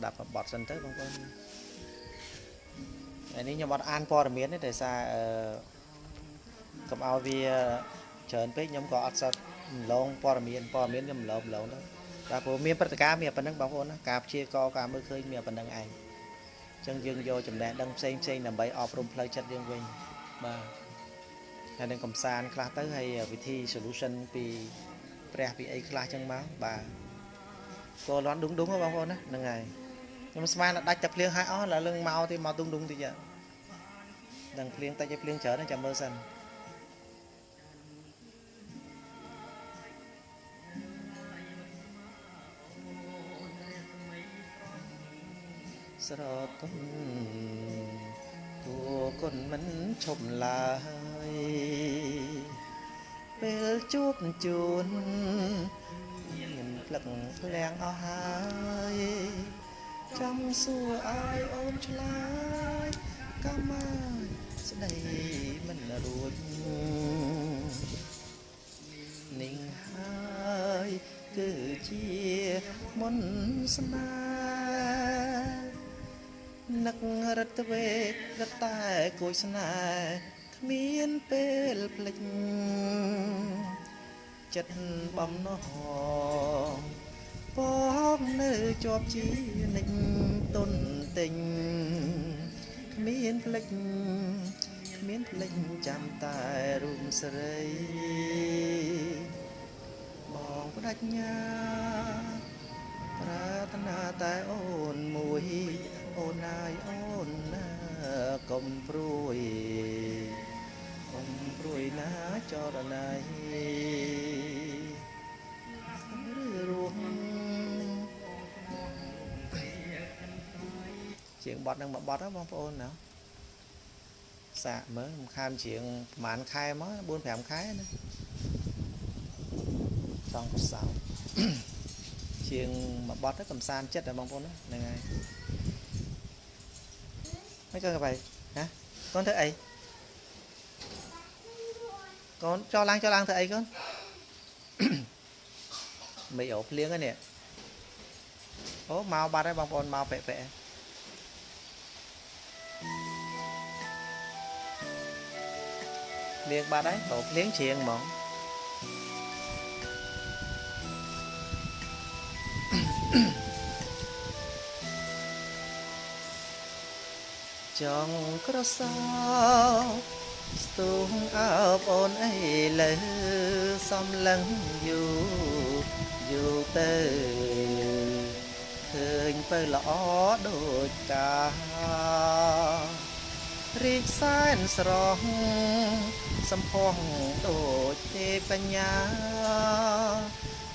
đạp bọt sân tới không có này nhưng mà ăn po là miến đấy tại sao cầm ao vì chởn với nhóm có sát lông po là miến nhóm lồng lồng đó và phố miến tất cả miến phần năng bóng nó cạp chia co cả mưa khơi miến phần năng ảnh chân dương vô chấm đèn đăng xây nằm bấy off room play chất dương quỳnh mà hay đang cầm sàn class tới hay vị thi solution vì pre vì ấy class chân máu bà cô đoán đúng đúng không bóng á nâng ngày nhưng mà smile là đạch tập liên hai ó là lưng mau thì mau tung đúng thì giờ đằng liên tay chụp liên chở nó chậm mơ sần sợ con của con mình chồm lại bê chuốc chuồn nhìn lật len ao hai trong xua ai ôm cho lại cam ai sẽ đây mình là ruột ninh hai cứ chia món sana nắc rất về rất tai cối sana miên pel plek chất bóng nó hò bóp nơi chóp chí nịnh tôn tình miên plek chạm tai rung sợi bóng đạch nha pratana tai ôn mùi ôn ai ôn công pruy ná cho ra này chuyện bọt đang bọt đó bông ôn nào xạ mới khám chuyện mạn khai mới buôn phèm khai nữa xong sao chuyện mà bọt nó cầm san chết là bông ôn đó này này mấy con vậy hả con thấy ấy con cho lang thấy ấy con mày ốp liếng cái nè ố mau ba đấy bông ôn mau vẽ liếng ba đấy ốp liếng chuyện mỏng trong có sao tung áo ôn ấy lỡ xóm lăng dù tơ khơi phơi lõ đôi cả riêng sai srong sâm phong đôi tê pa nhà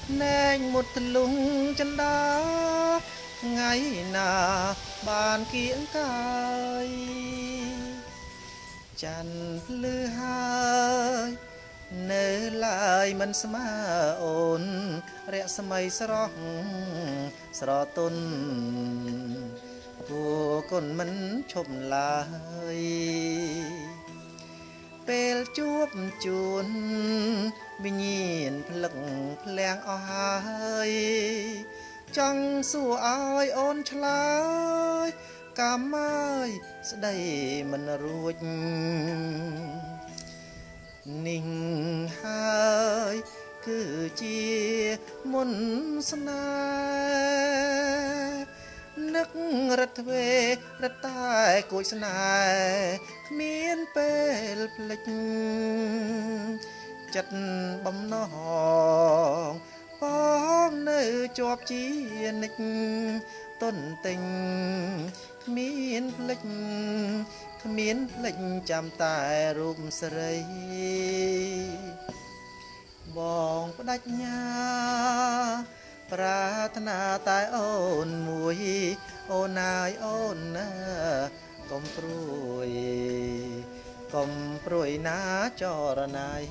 nên một lùng chân đá ngày nào bàn kiễng cay chăn lư hai nơi lại mình sama ôn rẽ samay srong tôn của con mình chồm lại pel chuốc chuồn bình nhiên lặng leng ai chẳng xua ai ôn trái cảm ơi sẽ đây mình ruột ninh hai cứ chia muốn sana nước rất về rất tai cối sana miên pel plek chất bóng nó hòn bóng nơi chóp chí nịch tôn tình miên plek chạm tai rụm sợi bóng đạch nha pratana tai ôn mùi ôn ai ôn công pruy ná cho ra này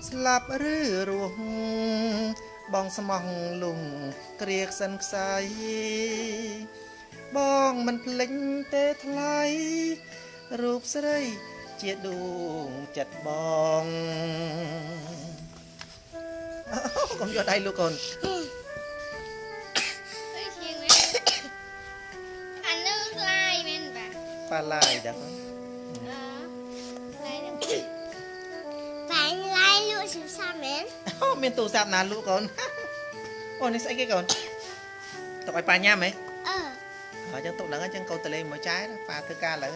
slap rư ruộng bong smong lùng kriek sân say bong mình plinh tê thay rụp sợi chia đuông chặt bong con vô đây luôn con Pha lai đó phải lai lụa xíu sao mến miền tù sạp nà lũ con ôi này sẽ cái con tụi ai pa nha mày ở trong tụi nắng trong câu tele mới trái đó pha thứ ca lại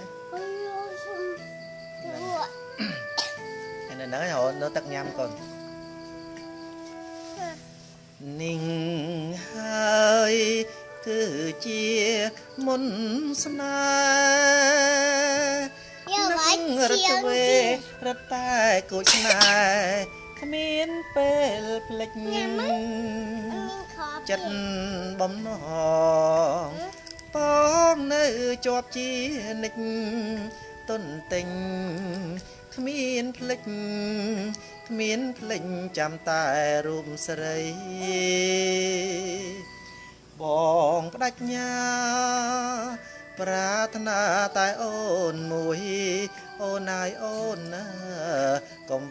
nên nói họ nó tắt nhâm còn ninh hơi cứ chia môn na nắng rất về rất tai cột này miền pel plek chặt bấm nó bóng nơi chọp chi nịch tôn tình miền plek chạm tai rùm sợi bong đách nha Pratna tai ôn mùi ôn ai ôn công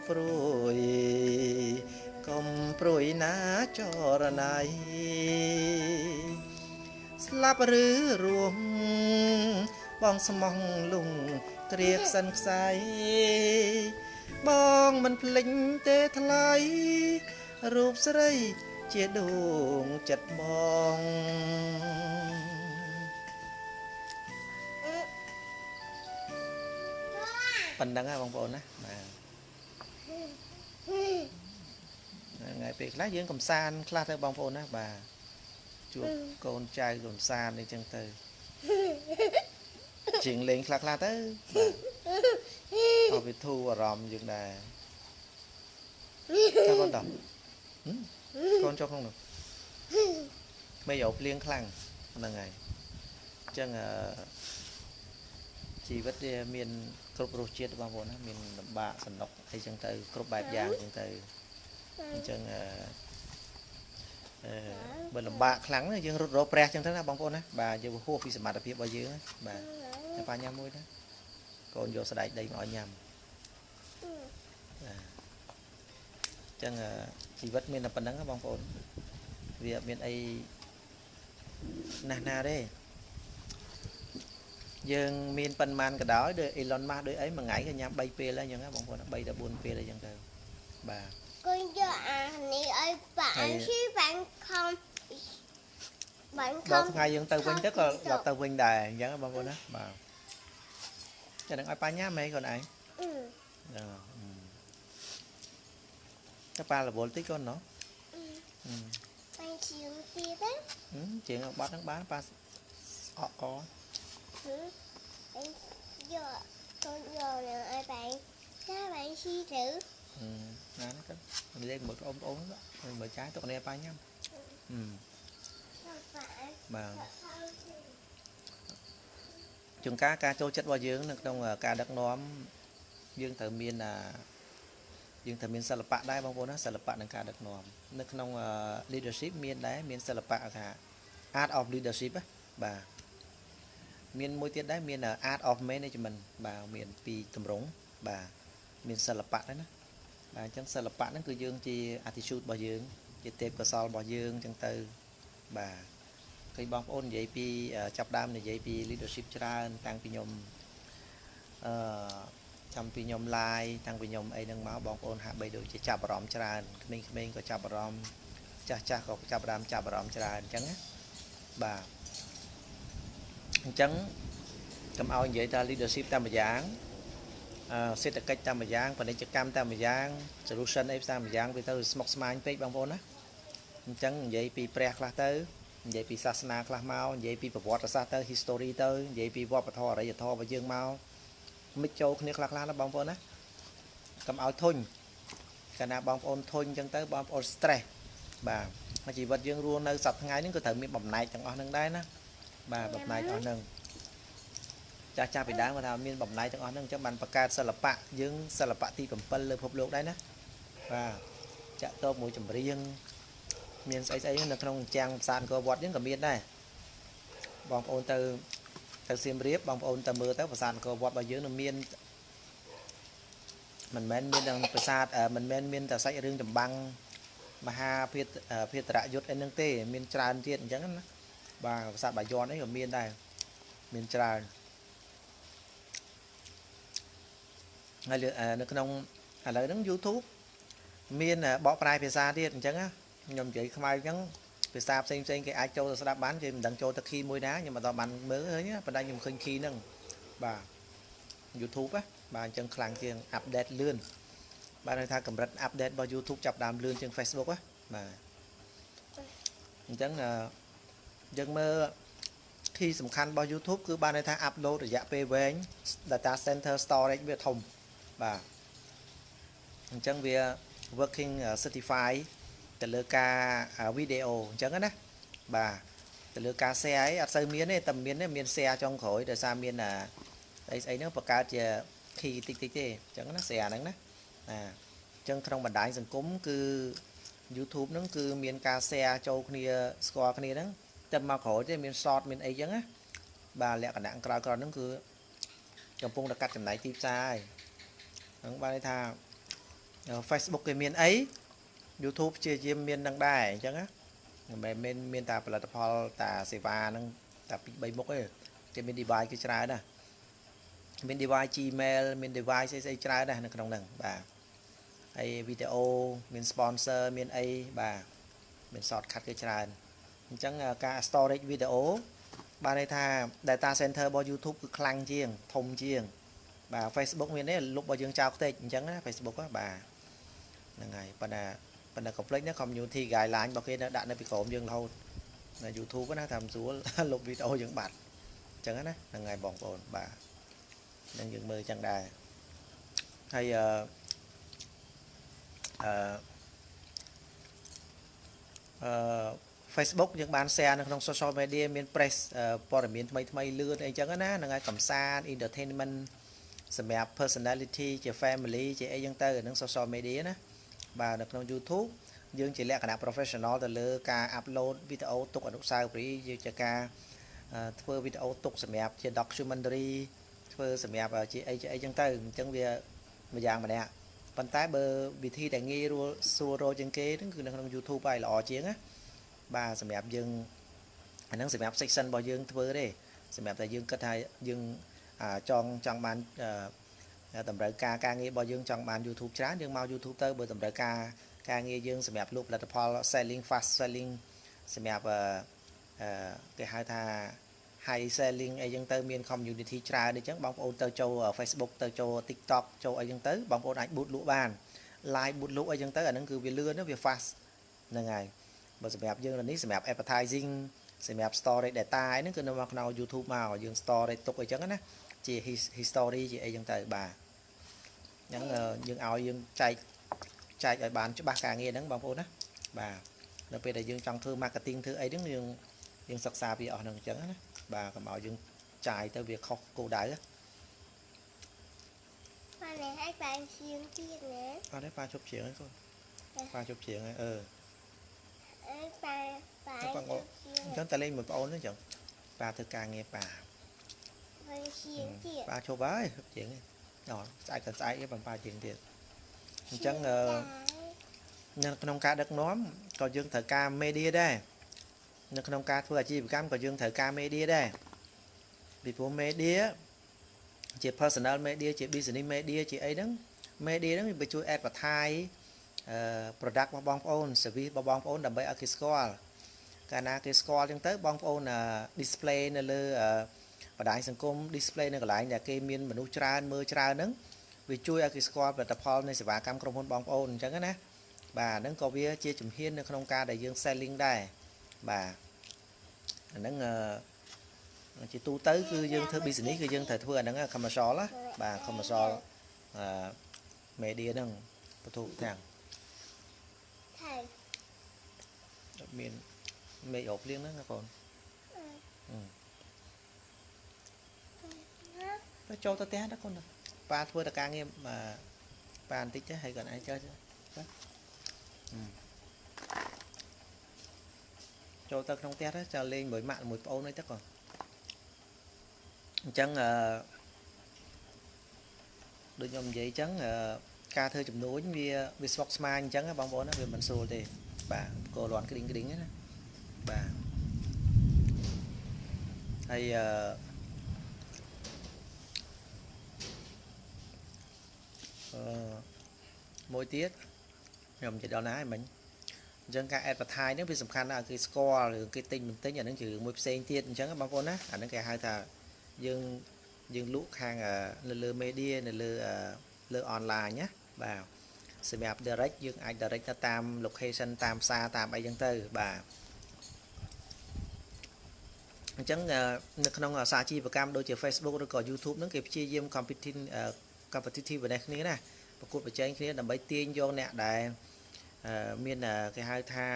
pruy ná cho ra này slap rứ ruộng bong smong lùng triệt sân say bong mình plinh tê thay rụp sợi chia đuông chặt bong phần đăng bong bồn á mà ngày việc lá dưỡng cầm san khla theo bong bồn á bà chuột con trai còn san đi chân từ chuyện liền khla tới họ bị thu và ròm dừng đà cho con đọc con cho không được bây giờ liên khăn là ngày chân chỉ vật miền cướp rô chết bằng vốn miền bạ sần độc hay chân từ cướp bạc giang chân từ chân bên làm bạ kháng rồi chân rô pre chân thế nào bằng vốn á bà giờ hô phi sầm mặt phía bao nhiêu bà pha nhám mũi đó còn vô sợi đây mọi nhầm chân chỉ vật miền là phần đắng bằng vốn vì miền ấy na đấy dương miền phần man cái đó đôi Elon Musk đôi ấy mà ngải cái nhám bay pe lên những cái bóng nó bay đã buồn pe lên chẳng đâu bà con cho này ơi bạn chứ bạn không đó hai dương tàu vinh tức là tàu vinh đài chẳng bóng cô đó bà cho đừng ai pa nhá mấy con ấy các ba là bốn tí con nó bạn chịu gì đấy chuyện bắt nó bán pa họ có giờ con giờ là ai bạn các bạn suy thử nó cái mình lên một ôm ốm đó mình mở trái tụi này pa nhá bà chúng cá trôi chất vào dương trong cá đất nóm dương thờ miên là dương thờ miên sập bạ đây bông bố nó sập bạ đang cá đất nóm nước trong leadership miên đấy miên sập bạ cả art of leadership á bà miền môi tiết đấy miền là art of management bà miền pi tầm rống bà miền sập bạ đấy nó bà chẳng sập bạ nó cứ dương chi attitude bao dương chi tệp cờ sol bao dương chẳng từ bà cái bom ôn vậy pi chập đam này vậy pi leadership ra tăng pi nhom trong pi nhom lai tăng pi nhom ấy đang máu bom ôn hạ bay đội chỉ chập rõm ra mình có chập rõm cha có chập đam chập rõm ra chẳng á bà chẳng cầm ao vậy ta leadership tam giảng set cách tam giảng và đây chỉ cam tam giảng solution ấy tam giảng vì tôi smoke smile page bom ôn á chẳng vậy pi pre là tới vậy pi sasna class mau vậy piประวัติศาสตร์ tới history ទៅ vậy pi វប្បធម៌អរិយធម៌របស់យើងមកមិនចូលគ្នាខ្លះៗណាបងប្អូនណាកុំឲ្យធុញកាលណាបងប្អូនធុញអញ្ចឹងទៅបងប្អូន stress បាទមកជីវិតយើងរស់នៅសប្តាហ៍ថ្ងៃនេះក៏ត្រូវមានបំណែកទាំងអស់ហ្នឹងដែរណាបាទបំណែកអស់ហ្នឹងចាស់ពីដើមគាត់ថាមានបំណែកទាំងអស់ហ្នឹងអញ្ចឹងបានបង្កើតសិល្បៈយើងសិល្បៈទី7លើពិភពលោកដែរណាបាទចាក់តបមួយចម្រៀងមានស្អីនៅក្នុងចាំងផ្សារអង្គរវត្តហ្នឹងក៏មានដែរបងប្អូនទៅសៀមរាបបងប្អូនទៅមើលទៅប្រាសាទអង្គរវត្តរបស់យើងនឹងមានមិនមែនមានទាំងប្រាសាទមិនមែនមានតែសាច់រឿងចម្បាំងមហាភារយុទ្ធអីហ្នឹងទេមានច្រើនទៀតអញ្ចឹងណាបាទប្រាសាទបាយ័ននេះក៏មានដែរមានច្រើន ហើយនៅក្នុងឥឡូវហ្នឹង YouTube មានបកប្រែភាសាទៀតអញ្ចឹងណាខ្ញុំនិយាយខ្មែរអញ្ចឹងភាសាផ្សេងគេអាចចូលទៅស្ដាប់បានគេមិនដឹងចូលទៅ key មួយណាខ្ញុំមិនដល់បានមើលឃើញប៉ុន្តែខ្ញុំឃើញ key ហ្នឹងបាទ YouTube ណាបាទអញ្ចឹងខ្លាំងជាង update លឿនបាទន័យថាកម្រិត update របស់ YouTube ចាប់ដើមលឿនជាង Facebook ណាបាទអញ្ចឹងយើងមើល key សំខាន់របស់ YouTube គឺបានន័យថា upload រយៈពេលវែង data center storage វាធំបាទអញ្ចឹងវា working certify ទៅលើការវីដេអូអញ្ចឹងណាបាទទៅលើការ share អីអត់សូវមានទេតែមាន share ចុងក្រោយដោយសារមានស្អីហ្នឹងបង្កើតជា key តិចទេអញ្ចឹងណា share ហ្នឹងណាអញ្ចឹងក្នុងបណ្ដាញសង្គមគឺ YouTube ហ្នឹងគឺមានការ share ចូលគ្នាស្គាល់គ្នាហ្នឹងតែមកក្រោយទេមាន short មានអីអញ្ចឹងណាបាទលក្ខណៈក្រោយហ្នឹងគឺកំពុងតែកាត់ចំណែកទីផ្សារហើយហ្នឹងបានន័យថា Facebook គេមានអី YouTube ជាជាមាននឹងដែរអញ្ចឹងណាមិនមែនមានតែផលិតផលតាសេវាហ្នឹងតែពី3មុខទេគេមាន device គេច្រើនណាស់មាន device Gmail មាន device ស្អីច្រើនដែរនៅក្នុងហ្នឹងបាទហើយវីដេអូមាន sponsor មានអីបាទមាន shortcut គេច្រើនអញ្ចឹងការ storage វីដេអូបានន័យថា data center របស់ YouTube គឺខ្លាំងជាងធំជាងបាទ Facebook មានទេលុបរបស់យើងចោលខ្ទេចអញ្ចឹងណា Facebook បាទហ្នឹងហើយប៉ុន្តែcomplex ណា community guideline របស់គេដាក់នៅពីក្រោមយើងរហូតនៅ YouTube ណាតាមស្រួលលុបវីដេអូយើងបាត់អញ្ចឹងណាហ្នឹងហើយបងប្អូនបាទនឹងយើងមើលអញ្ចឹងដែរហើយFacebook យើងបាន share នៅក្នុង social media មាន press ព័ត៌មានថ្មីលឿនអីចឹងណាហ្នឹងហើយកំសាន្ត entertainment សម្រាប់ personality ជា family ជាអីចឹងទៅហ្នឹង social media ណាបាទនៅក្នុង YouTube យើងជាលក្ខណៈ professional ទៅលើការ upload វីដេអូទុកអនុស្សាវរីយ៍យើងជាការធ្វើវីដេអូទុកសម្រាប់ជា documentary ធ្វើសម្រាប់ជាអីចឹងទៅអញ្ចឹងវាមួយយ៉ាងម្នាក់ប៉ុន្តែបើវិធីដែលងាយស្រួលរកជាងគេហ្នឹងគឺនៅក្នុង YouTube ហើយល្អជាងណាបាទសម្រាប់យើងអាហ្នឹងសម្រាប់ section របស់យើងធ្វើទេសម្រាប់តែយើងគិតថាយើងចង់បានតម្រូវការងាររបស់យើងចង់បាន YouTube ច្រើនយើងមក YouTube ទៅបើតម្រូវការងារយើងសម្រាប់លក់ផលិតផល selling fast selling សម្រាប់គេហៅថា high selling អីចឹងទៅមាន community ច្រើនអញ្ចឹងបងប្អូនទៅចូល Facebook ទៅចូល TikTok ចូលអីចឹងទៅបងប្អូនអាច boot លក់បាន live boot លក់អីចឹងទៅអាហ្នឹងគឺវាលឿនវា fast ហ្នឹងហើយបើសម្រាប់យើងនេះសម្រាប់ advertising សម្រាប់ storage data ហ្នឹងគឺនៅមកក្នុង YouTube មកយើង storage ទុកអីចឹងណាជា history ជាអីចឹងទៅបាទអញ្ចឹងយើងឲ្យយើងចែកឲ្យបានច្បាស់ការងារហ្នឹងបងប្អូនណាបាទនៅពេលដែលយើងចង់ធ្វើ marketing ធ្វើអីហ្នឹងយើងសិក្សាពីអស់ហ្នឹងអញ្ចឹងណាបាទកុំឲ្យយើងចាយទៅវាខុសគោលដៅម៉ែនេះឲ្យបានជាងទៀតណាអត់ទេប៉ាជប់ជ្រៀងហើយកូនប៉ាជប់ជ្រៀងហើយអើប៉ាអញ្ចឹងតែលេងមួយប្អូនហ្នឹងអញ្ចឹងប៉ាធ្វើការងារប៉ាបានជាងទៀតប៉ាជប់ហើយជ្រៀងអូស្អែកទៅស្អែកឯងប៉ាជ្រៀងទៀតអញ្ចឹងនៅក្នុងការដឹកនាំក៏យើងត្រូវការ media ដែរនៅក្នុងការធ្វើអាជីវកម្មក៏យើងត្រូវការ media ដែរពីព្រោះ media ជា personal media ជា business media ជាអីហ្នឹង media ហ្នឹងវាជួយ advertise product របស់បងប្អូន service របស់បងប្អូនដើម្បីឲ្យគេស្គាល់កាលណាគេស្គាល់អញ្ចឹងទៅបងប្អូន display នៅលើបណ្ដាញសង្គម display នៅកន្លែងដែលគេមានមនុស្សច្រើនមើលច្រើនហ្នឹងវាជួយឲ្យគេស្គាល់ផលិតផលនៃសេវាកម្មក្រុមហ៊ុនបងប្អូនអញ្ចឹងណាបាទហ្នឹងក៏វាជាជំហាននៅក្នុងការដែលយើង selling ដែរបាទអាហ្នឹងជាទូទៅគឺយើងធ្វើ business គឺយើងត្រូវធ្វើអាហ្នឹង commercial ណាបាទ commercial media ហ្នឹងបន្ទុកទាំងហើយមានមេឃរោភ្លៀងហ្នឹងណាកូនទៅចូលទៅផ្ទះណាកូនប៉ាធ្វើតែការងារប៉ាបន្តិចទេហើយគាត់ឯងចូលទៅក្នុងផ្ទះទៅចូលលេងមួយម៉ាក់មួយប្អូនអីទៅកូនអញ្ចឹងដូចខ្ញុំនិយាយអញ្ចឹងការធ្វើចំនួនវាស្មុគស្មាញអញ្ចឹងបងប្អូនណាវាមិនស្រួលទេបាទកូរលាន់ក្ដិងណាបាទហើយ មួយទៀតខ្ញុំនិយាយដល់ណាហើយមិញអញ្ចឹងការ advertise ហ្នឹងវាសំខាន់ណាស់គេស្គាល់ឬគេទិញមិនទិញអាហ្នឹងជារឿងមួយផ្សេងទៀតអញ្ចឹងបងប្អូនណាអាហ្នឹងគេហៅថាយើងលក់ខាងនៅលើ media នៅលើ online ណាបាទសម្រាប់ direct យើងអាច direct ទៅតាម location តាមផ្សារតាមអីចឹងទៅបាទអញ្ចឹងនៅក្នុងសាជីវកម្មដូចជា Facebook ឬក៏ YouTube ហ្នឹងគេព្យាយាម competitive គ្នាណាប្រកួតប្រជែងគ្នាដើម្បីទាញយកអ្នកដែលមានគេហៅថា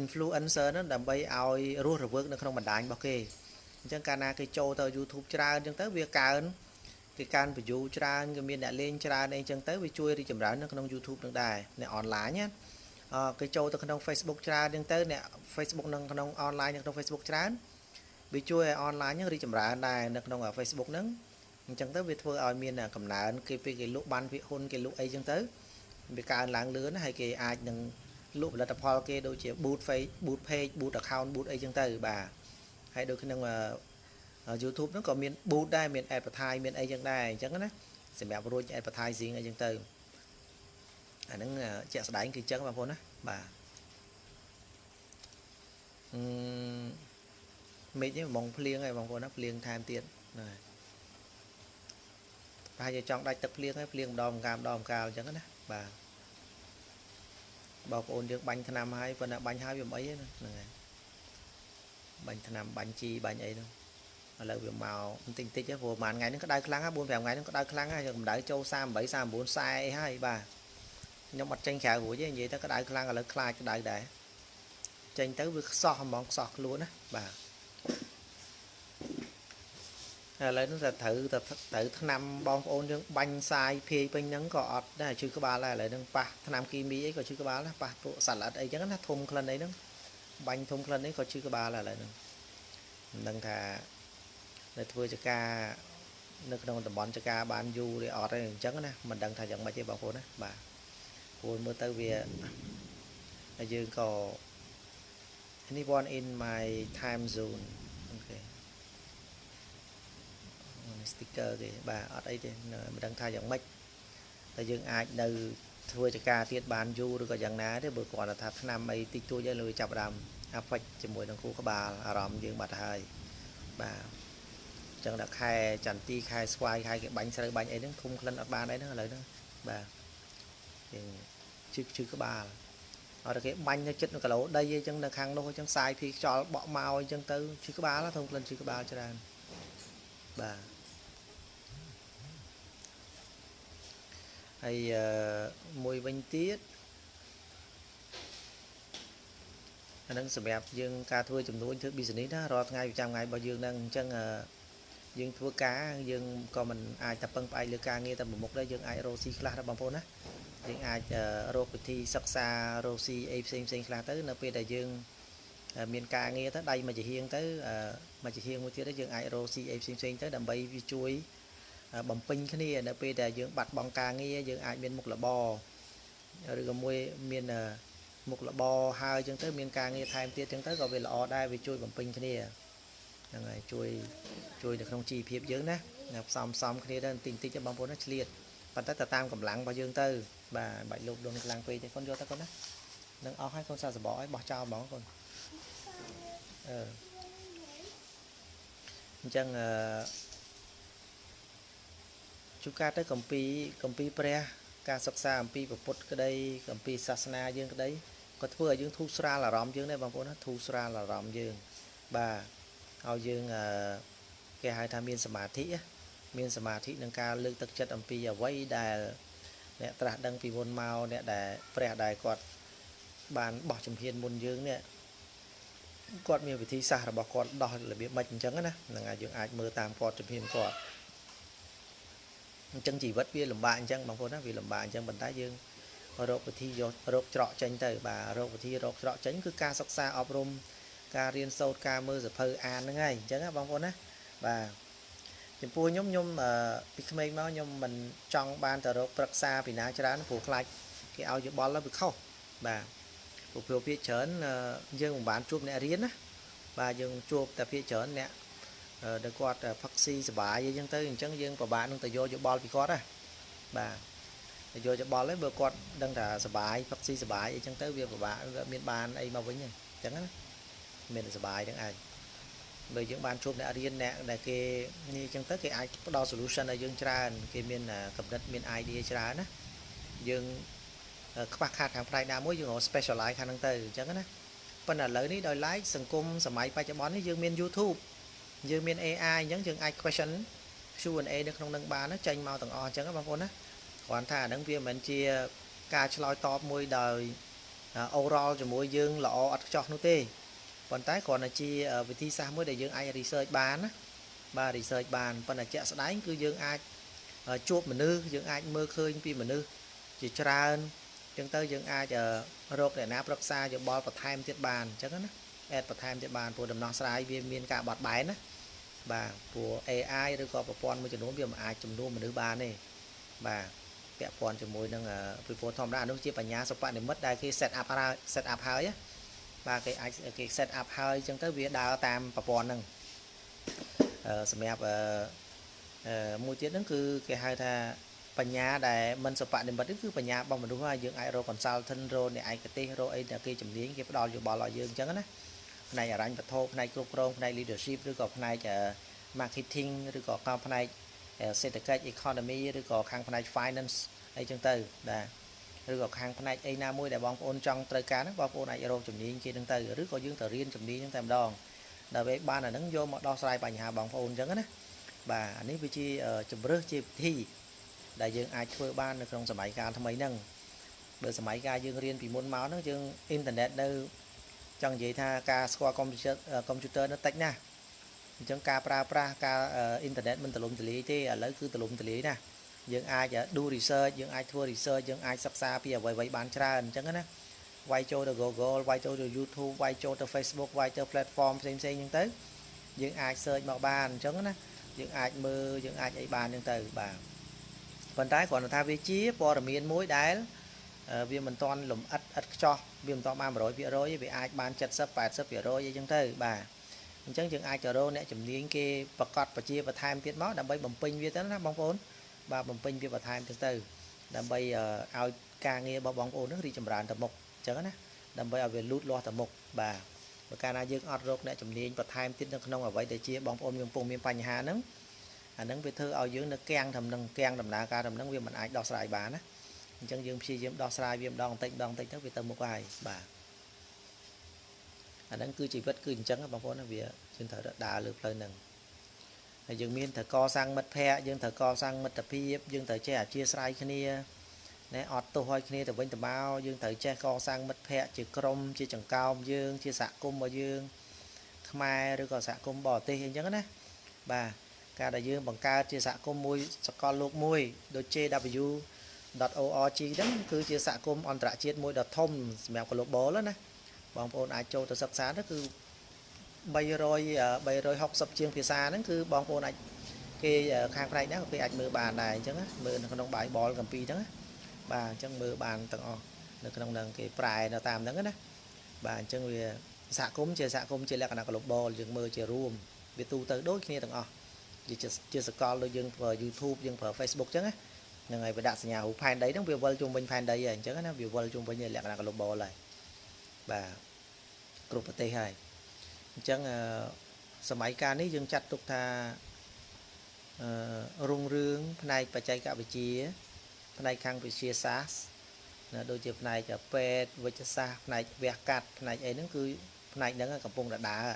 influencer ហ្នឹងដើម្បីឲ្យរស់រវើកនៅក្នុងបណ្ដាញរបស់គេអញ្ចឹងកាលណាគេចូលទៅ YouTube ច្រើនអញ្ចឹងទៅវាកើនគេកើន view ច្រើនគេមានអ្នកលេងច្រើនអីអញ្ចឹងទៅវាជួយរីកចម្រើននៅក្នុង YouTube នឹងដែរអ្នក online ណាគេចូលទៅក្នុង Facebook ច្រើនអញ្ចឹងទៅអ្នក Facebook នៅក្នុង online នៅក្នុង Facebook ច្រើនវាជួយឲ្យ online ហ្នឹងរីកចម្រើនដែរនៅក្នុង Facebook ហ្នឹងអញ្ចឹងទៅវាធ្វើឲ្យមានកំណើនគេពេលគេលក់បានភាគហ៊ុនគេលក់អីអញ្ចឹងទៅវាកើនឡើងលឿនហើយគេអាចនឹងលក់ផលិតផលគេដូចជា boot page boot account boot អីចឹងទៅបាទហើយដូចក្នុង YouTube ហ្នឹងក៏មាន boot ដែរមាន advertise មានអីចឹងដែរអញ្ចឹងណាសម្រាប់រួច advertising អីចឹងទៅអាហ្នឹងជាក់ស្ដែងគឺចឹងបងប្អូនណាបាទមេឃនេះហ្មងភ្លៀងហើយបងប្អូនណាភ្លៀងថែមទៀតណាប្រហែលជាចង់ដាច់ទឹកភ្លៀងហើយភ្លៀងម្ដងម្កាលអញ្ចឹងណាបាទបងប្អូនយើងបាញ់ថ្នាំហើយប៉ុន្តែបាញ់ហើយវាមិនអីទេហ្នឹងហើយបាញ់ថ្នាំបាញ់ជីបាញ់អីហ្នឹងឥឡូវវាមកបន្តិចទេព្រោះប្រហែលថ្ងៃហ្នឹងក្តៅខ្លាំងហើយ 4-5 ថ្ងៃហ្នឹងក្តៅខ្លាំងហើយកម្ដៅចូល38 39 40អីហើយបាទខ្ញុំអត់ចេញក្រៅរួចទេនិយាយទៅក្តៅខ្លាំងឥឡូវខ្លាចក្តៅដែរចេញទៅវាខ្សោះហ្មងខ្សោះខ្លួនណាបាទឥឡូវហ្នឹងត្រូវថ្នាំបងប្អូនយើងបាញ់សាយភាយពេញហ្នឹងក៏អត់ដែរឈឺក្បាលដែរឥឡូវហ្នឹងប៉ះថ្នាំគីមីអីក៏ឈឺក្បាលណាប៉ះពួកសត្វល្អិតអីចឹងណាធំក្លិនអីហ្នឹងបាញ់ធំក្លិនអីក៏ឈឺក្បាលដែរឥឡូវហ្នឹងមិនដឹងថានៅធ្វើចការនៅក្នុងតំបន់ចការបានយូរឬអត់ទេអញ្ចឹងណាមិនដឹងថាយ៉ាងម៉េចទេបងប្អូនណាបាទព្រោះមើលទៅវាយើងក៏ anyone in my time zone អូខេsticker គេបាទអត់អីទេមិនដឹងថាយ៉ាងម៉េចតែយើងអាចនៅធ្វើចការទៀតបានយូរឬក៏យ៉ាងណាទេបើគ្រាន់តែថាថ្នាំអីតិចតួចហើយលើចាប់ផ្ដើមអាហ្វិចជាមួយនឹងគ្រូក្បាលអារម្មណ៍យើងបាត់ទៅហើយបាទអញ្ចឹងដល់ខែចន្ទទីខែស្វាយខែគេបាញ់ស្រូវបាញ់អីហ្នឹងធំក្លិនអត់បានអីហ្នឹងឥឡូវហ្នឹងបាទយើងជឺក្បាលអត់តែគេបាញ់នៅចិត្ត1គីឡូដីអីចឹងនៅខាងនោះអញ្ចឹងសាយភីខ្យល់បក់មកអញ្ចឹងទៅជឺក្បាលធំក្លិនជឺក្បាលច្រើនបាទហើយមួយវិញទៀតអានឹងសម្រាប់យើងការធ្វើចំនួនធ្វើ business ណារាល់ថ្ងៃប្រចាំថ្ងៃរបស់យើងហ្នឹងអញ្ចឹងយើងធ្វើការយើងក៏មិនអាចតែពឹងផ្អែកលើការងារតែមួយមុខដែរយើងអាចរកស៊ីខ្លះដែរបងប្អូនណាយើងអាចរកវិធីសិក្សារកស៊ីអីផ្សេងខ្លះទៅនៅពេលដែលយើងមានការងារទៅដៃមួយជាហៀងទៅមួយជាហៀងមួយទៀតយើងអាចរកស៊ីអីផ្សេងទៅដើម្បីវាជួយបំពេញគ្នានៅពេលដែលយើងបាត់បង់ការងារយើងអាចមានមុខរបរឬក៏មួយមានមុខរបរហើយអញ្ចឹងទៅមានការងារថែមទៀតអញ្ចឹងទៅក៏វាល្អដែរវាជួយបំពេញគ្នាហ្នឹងហើយជួយនៅក្នុងជីវភាពយើងណាផ្សំគ្នាទៅបន្តិចបងប្អូនណាឆ្លៀតប៉ុន្តែទៅតាមកម្លាំងរបស់យើងទៅបាទបាច់លោកដុនខ្លាំងពេកទេកូនយកទៅកូនណានឹងអស់ហើយកូនសាកសបកឲ្យបោះចោលហ្មងកូនអញ្ចឹងជួនកាលទៅគម្ពីរព្រះការសិក្សាអំពីពុទ្ធក្តីអំពីសាសនាយើងក្តីក៏ធ្វើឲ្យយើងធូរស្រាលអារម្មណ៍យើងដែរបងប្អូនណាធូរស្រាលអារម្មណ៍យើងបាទឲ្យយើងគេហៅថាមានសមាធិនឹងការលើកទឹកចិត្តអំពីអ្វីដែលអ្នកត្រាស់ដឹងពីមុនមកអ្នកដែលព្រះដែលគាត់បានបោះជំហានមុនយើងនេះគាត់មានវិធីសាស្ត្ររបស់គាត់ដោះរបៀបម៉េចអញ្ចឹងណាហ្នឹងហើយយើងអាចមើលតាមគាត់ជំហានគាត់អញ្ចឹងជីវិតវាលំបាកអញ្ចឹងបងប្អូនណាវាលំបាកអញ្ចឹងប៉ុន្តែយើងរកវិធីរកច្រកចេញទៅបាទរកវិធីរកច្រកចេញគឺការសិក្សាអប់រំការរៀនសូត្រការមើលសភៅអានហ្នឹងហើយអញ្ចឹងណាបងប្អូនណាបាទចំពោះខ្ញុំពីក្មេងមកខ្ញុំមិនចង់បានទៅរកប្រឹក្សាពីណាច្រើនព្រោះខ្លាចគេឲ្យយោបល់ទៅវាខុសបាទព្រោះភាគច្រើនយើងមិនបានជួបអ្នករៀនណាបាទយើងជួបតែភាគច្រើនអ្នកដែលគាត់ផឹកស៊ីសុបាយអីចឹងទៅអញ្ចឹងយើងពិបាកនឹងទៅយកយោបល់ពីគាត់ណា បាទតែយកច្បល់ấyបើគាត់ដឹងថាសបាយផឹកស៊ីសបាយអីចឹងទៅវាពិបាកមានបានអីមកវិញអញ្ចឹងណាមានសបាយទាំងអាចបើយើងបានជួបអ្នករៀនអ្នកដែលគេនេះអញ្ចឹងទៅគេអាចផ្ដល់ solution ឲ្យយើងច្រើនគេមានកំណត់មាន idea ច្រើនណាយើងខ្វះខាតខាងផ្នែកណាមួយយើងរក specialize ខាងហ្នឹងទៅអញ្ចឹងណាប៉ុន្តែឥឡូវនេះដោយឡែកសង្គមសម័យបច្ចុប្បន្ននេះយើងមាន YouTube យើងមាន AI អញ្ចឹងយើងអាច question Q&A នៅក្នុងនឹងបានចេញមកទាំងអស់អញ្ចឹងបងប្អូនណាគ្រាន់ថាអាហ្នឹងវាមិនមែនជាការឆ្លើយតបមួយដោយ overall ជាមួយយើងល្អអត់ខ្ចោះនោះទេប៉ុន្តែគ្រាន់តែជាវិធីសាស្ត្រមួយដែលយើងអាច research បានណាបាទ research បានប៉ុន្តែជាក់ស្ដែងគឺយើងអាចជួបមនុស្សយើងអាចមើលឃើញពីមនុស្សជាច្រើនអញ្ចឹងទៅយើងអាចរកអ្នកណាប្រឹក្សាយោបល់បន្ថែមទៀតបានអញ្ចឹងណា add បន្ថែមទៀតបានព្រោះដំណោះស្រាយវាមានការបត់បែនណាបាទព្រោះ AI ឬក៏ប្រព័ន្ធមួយចំនួនវាមិនអាចជំនួសមនុស្សបានទេបាទពាក់ព័ន្ធជាមួយនឹងពីព្រោះធម្មតានោះជាបញ្ញាសិប្បនិម្មិតដែលគេ set up ហើយបាទគេអាចគេ set up ហើយអញ្ចឹងទៅវាដើរតាមប្រព័ន្ធហ្នឹងសម្រាប់មួយទៀតហ្នឹងគឺគេហៅថាបញ្ញាដែលមិនសិប្បនិម្មិតនេះគឺបញ្ញារបស់មនុស្សហើយយើងអាចរក consultant រកអ្នកឯកទេសរកអីដែលគេជំនាញគេផ្ដល់យោបល់ឲ្យយើងអញ្ចឹងណាផ្នែកអរញ្ញវត្ថុផ្នែកគ្រប់គ្រងផ្នែក leadership ឬក៏ផ្នែក marketing ឬក៏ផ្នែកសេដ្ឋកិច្ច economy ឬក៏ខាងផ្នែក finance អីចឹងទៅបាទឬក៏ខាងផ្នែកអីណាមួយដែលបងប្អូនចង់ត្រូវការហ្នឹងបងប្អូនអាចរកជំនាញគេហ្នឹងទៅឬក៏យើងទៅរៀនជំនាញហ្នឹងតែម្ដងដើម្បីបានអាហ្នឹងយកមកដោះស្រាយបញ្ហាបងប្អូនអញ្ចឹងណាបាទអានេះវាជាជំរើសជាវិធីដែលយើងអាចធ្វើបាននៅក្នុងសម័យកាលថ្មីហ្នឹងបើសម័យកាលយើងរៀនពីមុនមកហ្នឹងយើងអ៊ីនធឺណិតនៅចង់និយាយថាការស្គាល់កុំព្យូទ័រនៅតិចណាស់អញ្ចឹងការប្រើប្រាស់ការអ៊ីនធឺណិតមិនទូលំទូលាយទេឥឡូវគឺទូលំទូលាយណាយើងអាច do research យើងអាចធ្វើ research យើងអាចសិក្សាពីអ្វីៗបានច្រើនអញ្ចឹងណាវាយចូលទៅ Google វាយចូលទៅ YouTube វាយចូលទៅ Facebook វាយទៅ platform ផ្សេងៗអញ្ចឹងទៅយើងអាច search មកបានអញ្ចឹងណាយើងអាចមើលយើងអាចអីបានអញ្ចឹងទៅបាទប៉ុន្តែគ្រាន់តែថាវាជាព័ត៌មានមួយដែលវាមិនទាន់លំអិតឥតខ្ចោះវាមិនទាន់បាន 100% ទេវាអាចបាន 70-80% អីចឹងទៅបាទអញ្ចឹងយើងអាចទៅរកអ្នកជំនាញគេប្រកាសបជាបន្ថែមទៀតមកដើម្បីបំពេញវាទៅណាបងប្អូនបាទបំពេញវាបន្ថែមទៅដើម្បីឲ្យការងាររបស់បងប្អូននឹងរីកចម្រើនទៅមុខអញ្ចឹងណាដើម្បីឲ្យវាលូតលាស់ទៅមុខបាទបើកាលណាយើងអត់រកអ្នកជំនាញបន្ថែមទៀតនៅក្នុងអ្វីដែលជាបងប្អូនកំពុងមានបញ្ហាហ្នឹងអាហ្នឹងវាធ្វើឲ្យយើងនៅគាំងដំណើរការដំណឹងវាមិនអាចដោះស្រាយបានណាអញ្ចឹងយើងព្យាយាមដោះស្រាយវាម្ដងបន្តិចទៅវាទៅមុខហើយបាទអាហ្នឹងគឺជីវិតគឺអញ្ចឹងបងប្អូនណាវាយើងត្រូវដើរលើផ្លូវហ្នឹងហើយយើងមានត្រូវកសាងមិត្តភ័ក្តិយើងត្រូវកសាងមិត្តភាពយើងត្រូវចេះអធ្យាស្រ័យគ្នាណែអត់ទោសឲ្យគ្នាទៅវិញទៅមកយើងត្រូវចេះកសាងមិត្តភ័ក្តិជាក្រុមជាចង្កោមយើងជាសហគមន៍របស់យើងខ្មែរឬក៏សហគមន៍បរទេសអីចឹងណាបាទការដែលយើងបង្កើតជាសហគមន៍មួយសកលលោកមួយដូច JW.org ហ្នឹងគឺជាសហគមន៍អន្តរជាតិមួយដ៏ធំសម្រាប់ global ណាបងប្អូនអាចចូលទៅសិក្សាទៅគឺ360ជាងភាសាហ្នឹងគឺបងប្អូនអាចគេខាងផ្នែកហ្នឹងគេអាចមើលបានដែរអញ្ចឹងមើលនៅក្នុង Bible កម្ពីហ្នឹងបាទអញ្ចឹងមើលបានទាំងអស់នៅក្នុងហ្នឹងគេប្រែនៅតាមហ្នឹងណាបាទអញ្ចឹងវាសហគមន៍ជាលក្ខណៈ global យើងមើលជារួមវាទូទៅដូចគ្នាទាំងអស់ជាសកលដូចយើងប្រើ YouTube យើងប្រើ Facebook អញ្ចឹងណាហ្នឹងហើយវាដាក់សញ្ញារូបផែនដីហ្នឹងវាវិលជុំវិញផែនដីហើយអញ្ចឹងណាវាវិលជុំវិញលក្ខណៈ global ហើយបាទគ្រប់ប្រទេសហើយអញ្ចឹងសម័យកាលនេះយើងចាត់ទុកថារុងរឿងផ្នែកបច្ចេកវិទ្យាផ្នែកខាងវិទ្យាសាស្ត្រដូចជាផ្នែកពេទ្យវិទ្យាសាស្ត្រផ្នែកវះកាត់ផ្នែកអីហ្នឹងគឺផ្នែកហ្នឹងកំពុងតែដើរ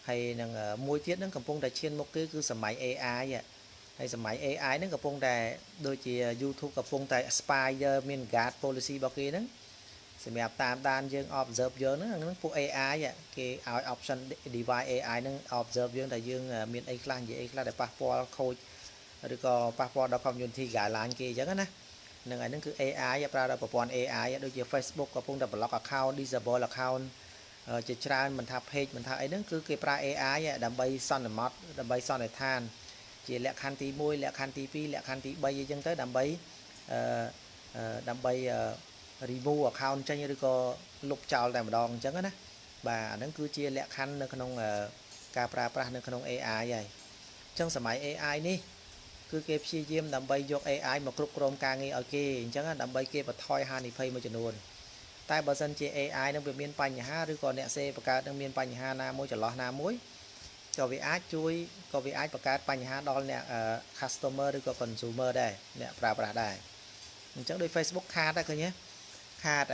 ហើយនឹងមួយទៀតហ្នឹងកំពុងតែឈានមុខគឺសម័យ AI ហើយសម័យ AI ហ្នឹងកំពុងតែដូចជា YouTube កំពុងតែ aspire មាន guard policy របស់គេហ្នឹងសម្រាប់តាមដានយើង observe យើងហ្នឹងពួក AI គេឲ្យ option device AI ហ្នឹង observe យើងថាយើងមានអីខ្លះនិយាយអីខ្លះដែលប៉ះពាល់ខូចឬក៏ប៉ះពាល់ដល់ community guideline គេអញ្ចឹងណានឹងឯហ្នឹងគឺ AI ប្រើដល់ប្រព័ន្ធ AI ដូចជា Facebook កំពុងតែ block account disable account ជាច្រើនមិនថា page មិនថាអីហ្នឹងគឺគេប្រើ AI ដើម្បីសន្មត់ដើម្បីសន្និដ្ឋានជាលក្ខខណ្ឌទី1លក្ខខណ្ឌទី2លក្ខខណ្ឌទី3អីចឹងទៅដើម្បី remove account ចេញឬក៏លុបចោលតែម្ដងអញ្ចឹងណាបាទអាហ្នឹងគឺជាលក្ខខណ្ឌនៅក្នុងការប្រើប្រាស់នៅក្នុង AI ហើយអញ្ចឹងសម័យ AI នេះ គឺគេព្យាយាមដើម្បីយក AI មកគ្រប់គ្រងការងារឲ្យគេអញ្ចឹងដើម្បីគេបន្ថយហានិភ័យមួយចំនួនតែបើសិនជា AI នឹងវាមានបញ្ហាឬក៏អ្នកសេបង្កើតនឹងមានបញ្ហាណាមួយចន្លោះណាមួយក៏វាអាចបង្កើតបញ្ហាដល់អ្នក customer ឬក៏ consumer ដែរអ្នកប្រើប្រាស់ដែរអញ្ចឹងដោយ Facebook ខាតដែរឃើញទេខាត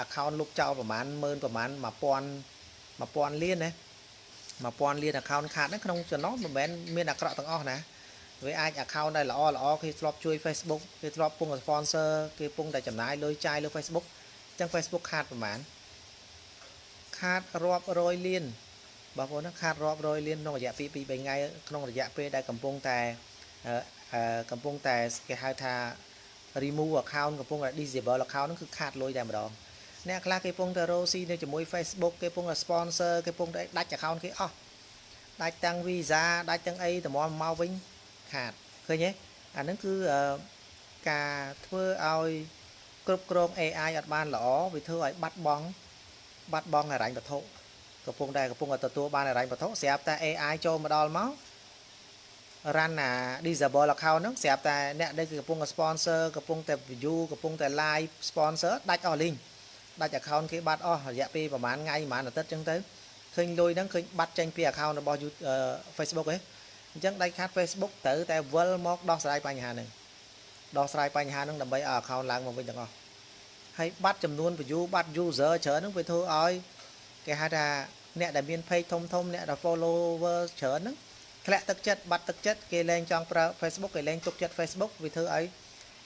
account លុបចោលប្រហែល1000ប្រហែល1000លានណា1000លាន account ខាតហ្នឹងក្នុងចំណោមមិនមែនមានអាក្រក់ទាំងអស់ណាវាអាច account ដែលល្អគេធ្លាប់ជួយ Facebook គេធ្លាប់ពង sponsor គេពងតែចំណាយលុយចាយលើ Facebook អញ្ចឹង Facebook ខាតប្រហែលខាតរាប់រយលានបងប្អូនណាខាតរាប់រយលានក្នុងរយៈពេល2-3ថ្ងៃក្នុងរយៈពេលដែលកំពុងតែគេហៅថា remove account កំពុងតែ disable account ហ្នឹងគឺខាតលុយតែម្ដងអ្នកខ្លះគេពងតែរកស៊ីនៅជាមួយ Facebook គេពងតែ sponsor គេពងតែដាច់ account គេអស់ដាច់ទាំង Visa ដាច់ទាំងអីតម្រាំមកវិញខាតឃើញទេអាហ្នឹងគឺការធ្វើឲ្យគ្រប់គ្រង AI អត់បានល្អវាធ្វើឲ្យបាត់បង់ហិរញ្ញវត្ថុកំពុងតែទទួលបានហិរញ្ញវត្ថុស្រាប់តែ AI ចូលមកដល់មក run អា disable account ហ្នឹងស្រាប់តែអ្នកដែលគឺកំពុងតែ sponsor កំពុងតែ view កំពុងតែ live sponsor ដាច់អស់លីងដាច់ account គេបាត់អស់រយៈពេលប្រហែលថ្ងៃប្រហែលអាទិត្យចឹងទៅឃើញលុយហ្នឹងឃើញបាត់ចេញពី account របស់ Facebook ឯងអញ្ចឹងដាច់ខាត Facebook ត្រូវតែវិលមកដោះស្រាយបញ្ហាហ្នឹងដើម្បីឲ្យ account ឡើងមកវិញទាំងអស់ហើយបាត់ចំនួន view បាត់ user ច្រើនហ្នឹងវាធ្វើឲ្យគេហៅថាអ្នកដែលមាន page ធំអ្នកដែល follower ច្រើនហ្នឹងធ្លាក់ទឹកចិត្តបាត់ទឹកចិត្តគេលែងចង់ប្រើ Facebook គេលែងទុកចិត្ត Facebook វាធ្វើឲ្យ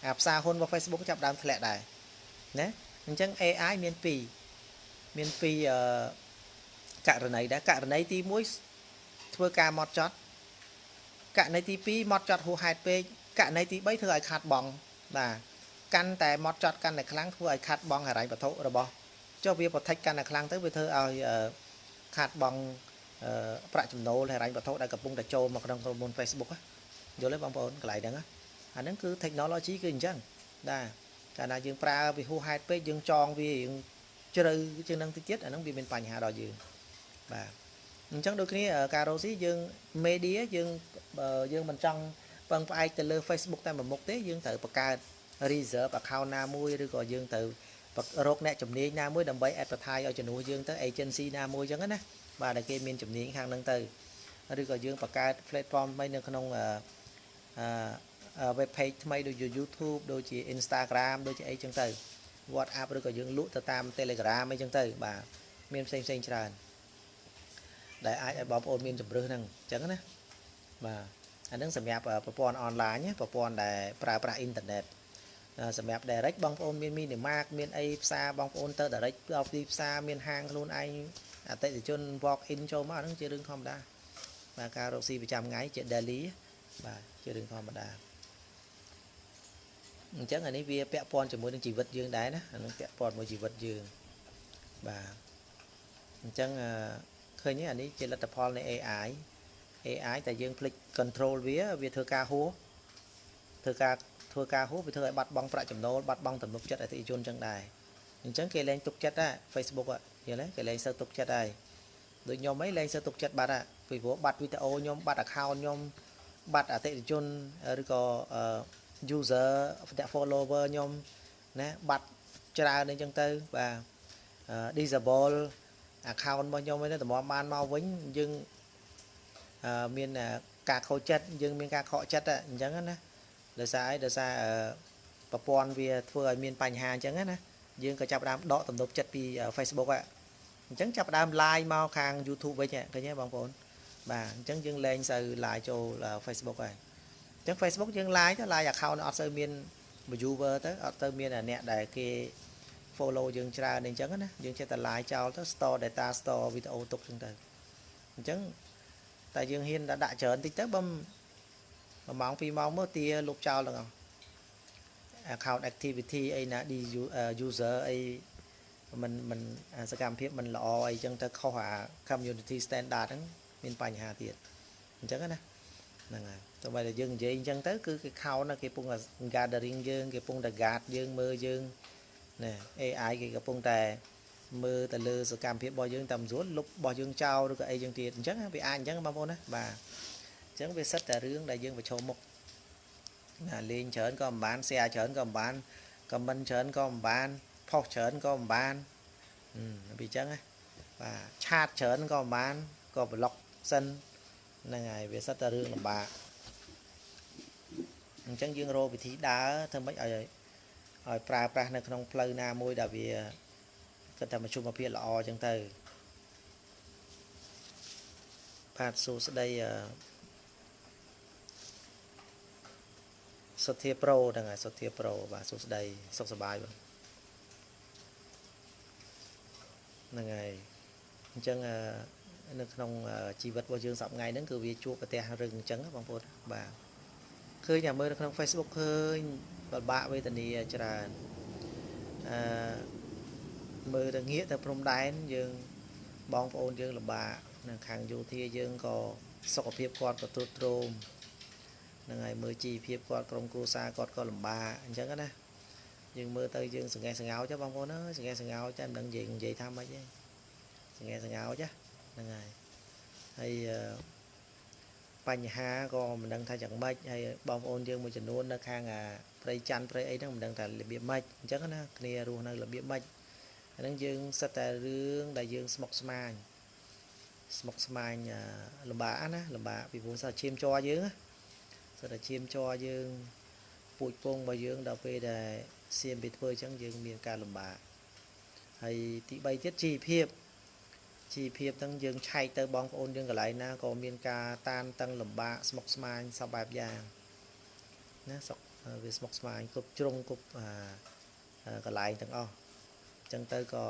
អាផ្សារហ៊ុនរបស់ Facebook ចាប់ដើមធ្លាក់ដែរណាអញ្ចឹង AI មានពីរករណីដែរករណីទី1ធ្វើការម៉ត់ចត់ករណីទី2ម៉ត់ចត់ហួសហេតុពេកករណីទី3ធ្វើឲ្យខាត់បងបាទកាន់តែម៉ត់ចត់កាន់តែខ្លាំងធ្វើឲ្យខាត់បងហិរញ្ញវត្ថុរបស់ចុះវាប្រតិចកាន់តែខ្លាំងទៅវាធ្វើឲ្យខាត់បងប្រាក់ចំណូលហិរញ្ញវត្ថុដែលកំពុងតែចូលមកក្នុងក្រុមហ៊ុន Facebook យល់ទេបងប្អូនកន្លែងហ្នឹងអាហ្នឹងគឺ technology គឺអញ្ចឹងដែរកាលណាយើងប្រើវាហួសហេតុពេកយើងចងវាយើងជ្រៅជាងហ្នឹងតិចទៀតអាហ្នឹងវាមានបញ្ហាដល់យើងបាទអញ្ចឹងដូចគ្នាការរកស៊ីយើង media យើងមិនចង់ពឹងផ្អែកទៅលើ Facebook តែមួយមុខទេយើងត្រូវបង្កើត reserve account ណាមួយឬក៏យើងត្រូវរកអ្នកជំនាញណាមួយដើម្បី advertise ឲ្យជំនួសយើងទៅ agency ណាមួយអញ្ចឹងណាបាទដែលគេមានជំនាញខាងហ្នឹងទៅឬក៏យើងបង្កើត platform ថ្មីនៅក្នុងweb page ថ្មីដូចជា YouTube ដូចជា Instagram ដូចជាអីចឹងទៅ WhatsApp ឬក៏យើងលក់ទៅតាម Telegram អីចឹងទៅបាទមានផ្សេងច្រើនដែលអាចឲ្យបងប្អូនមានជំរឿនហ្នឹងអញ្ចឹងណាបាទអាហ្នឹងសម្រាប់ប្រព័ន្ធអនឡាញប្រព័ន្ធដែលប្រើប្រាស់អ៊ីនធឺណិតសម្រាប់ direct បងប្អូនមាន mini market មានអីផ្សារបងប្អូនទៅ direct ដល់ទីផ្សារមានហាងខ្លួនឯងអតិថិជន walk in ចូលមកហ្នឹងជារឿងធម្មតាបាទការរកស៊ីប្រចាំថ្ងៃជា daily បាទជារឿងធម្មតាអញ្ចឹងអានេះវាពាក់ព័ន្ធជាមួយនឹងជីវិតយើងដែរណាអានឹងពាក់ព័ន្ធមួយជីវិតយើងបាទអញ្ចឹងឃើញអានេះជាលទ្ធផលនៃ AI តែយើងភ្លេច control វាធ្វើការហួសវាធ្វើឲ្យបាត់បង់ប្រាក់ចំណូលបាត់បង់ទំនុកចិត្តអតិថិជនចឹងដែរអញ្ចឹងគេលែងទុកចិត្តដែរ Facebook យល់ទេគេលែងសើទុកចិត្តហើយដូចខ្ញុំអីលែងសើទុកចិត្តបាត់ពីព្រោះបាត់វីដេអូខ្ញុំបាត់ account ខ្ញុំបាត់អតិថិជនឬក៏user follower ខ្ញុំណាបាត់ច្រើនអញ្ចឹងទៅបាទ disable account របស់ខ្ញុំឯនេះតម្រាំបានមកវិញយើងមានការខូចចិត្តយើងមានការខកចិត្តអញ្ចឹងណាដោយសារប្រព័ន្ធវាធ្វើឲ្យមានបញ្ហាអញ្ចឹងណាយើងក៏ចាប់ផ្ដើមដកទំនុកចិត្តពី Facebook អញ្ចឹងចាប់ផ្ដើម live មកខាង YouTube វិញឃើញទេបងប្អូនបាទអញ្ចឹងយើងលែងសូវ live ចូល Facebook ហើយអញ្ចឹង Facebook យើង live ទៅ live account អត់សូវមាន viewer ទៅអត់ទៅមានអ្នកដែលគេ follow យើងច្រើនអញ្ចឹងណាយើងចេះតែ live ចោលទៅ store data store វីដេអូទុកអញ្ចឹងទៅអញ្ចឹងតែយើងហ៊ានដាក់ច្រើនតិចទៅបើ1ម៉ោង2ម៉ោងមកទាលុបចោលទាំងអស់ account activity អីណា user អីមិនសកម្មភាពមិនល្អអីចឹងទៅខុសអា community standard ហ្នឹងមានបញ្ហាទៀតអញ្ចឹងណាហ្នឹងហើយទោះបីតែយើងនិយាយអញ្ចឹងទៅគឺគេខោនគេពងតែ gathering យើងគេពងតែ guard យើងមើលយើងណា AI គេកំពុងតែមើលទៅលើសកម្មភាពរបស់យើងតាមស្រួលលុបរបស់យើងចោលឬក៏អីចឹងទៀតអញ្ចឹងវាអាចអញ្ចឹងបងប្អូនណាបាទអញ្ចឹងវាសិតតែរឿងដែលយើងប្រឈមមុខ លេងច្រើនក៏មិនបាន share ច្រើនក៏មិនបាន comment ច្រើនក៏មិនបាន post ច្រើនក៏មិនបានពីអញ្ចឹងណាបាទឆាតច្រើនក៏មិនបានក៏ block សិនហ្នឹងហើយវាសិតតែរឿងលំបាកអញ្ចឹងយើងរកវិធីដើរធ្វើម៉េចឲ្យប្រើប្រាស់នៅក្នុងផ្លូវណាមួយដែលវាគិតថាមជ្ឈមភាពល្អអញ្ចឹងទៅបាទសួស្ដីសុធាប្រូហ្នឹងហើយសុធាប្រូបាទសួស្ដីសុខសប្បាយបងហ្នឹងហើយអញ្ចឹងនៅក្នុងជីវិតរបស់យើងសប្តាហ៍ថ្ងៃហ្នឹងគឺវាជួបប្រទះរឿងអញ្ចឹងបងប្អូនបាទឃើញតែមើលនៅក្នុង Facebook ឃើញពិបាកវេទនាច្រើនមើលទៅងាកទៅព្រំដែនយើងបងប្អូនយើងលំបាកនៅខាងយោធាយើងក៏សុខភាពគាត់ក៏ទ្រុឌទ្រោមហ្នឹងហើយមើលជីវភាពគាត់ក្រុមគ្រួសារគាត់ក៏លំបាកអញ្ចឹងណាយើងមើលទៅយើងសង្កេះសង្កោចបងប្អូនអើយសង្កេះសង្កោចតែមិនដឹងនិយាយថាម៉េចទេសង្កេះសង្កោចហ្នឹងហើយបញ្ហាក៏មិនដឹងថាយ៉ាងម៉េចហើយបងប្អូនយើងមួយចំនួននៅខាងព្រៃច័ន្ទព្រៃអីហ្នឹងមិនដឹងថារបៀបម៉េចអញ្ចឹងណាគ្នារស់នៅរបៀបម៉េចហ្នឹងយើងសិតតែរឿងដែលយើងស្មុគស្មាញលំបាកណាលំបាកពីព្រោះសិតឈាមជ័រយើងសិតតែឈាមជ័រយើងពូជពងរបស់យើងដល់ពេលដែលសៀមពីធ្វើអញ្ចឹងយើងមានការលំបាកហើយទី3ទៀតជីវភាពទាំងយើងឆែកទៅបងប្អូនយើងកន្លែងណាក៏មានការតានតឹងលំបាកស្មុគស្មាញសពបែបយ៉ាងណាវាស្មុគស្មាញគ្រប់ជ្រុងគ្រប់កន្លែងទាំងអស់អញ្ចឹងទៅក៏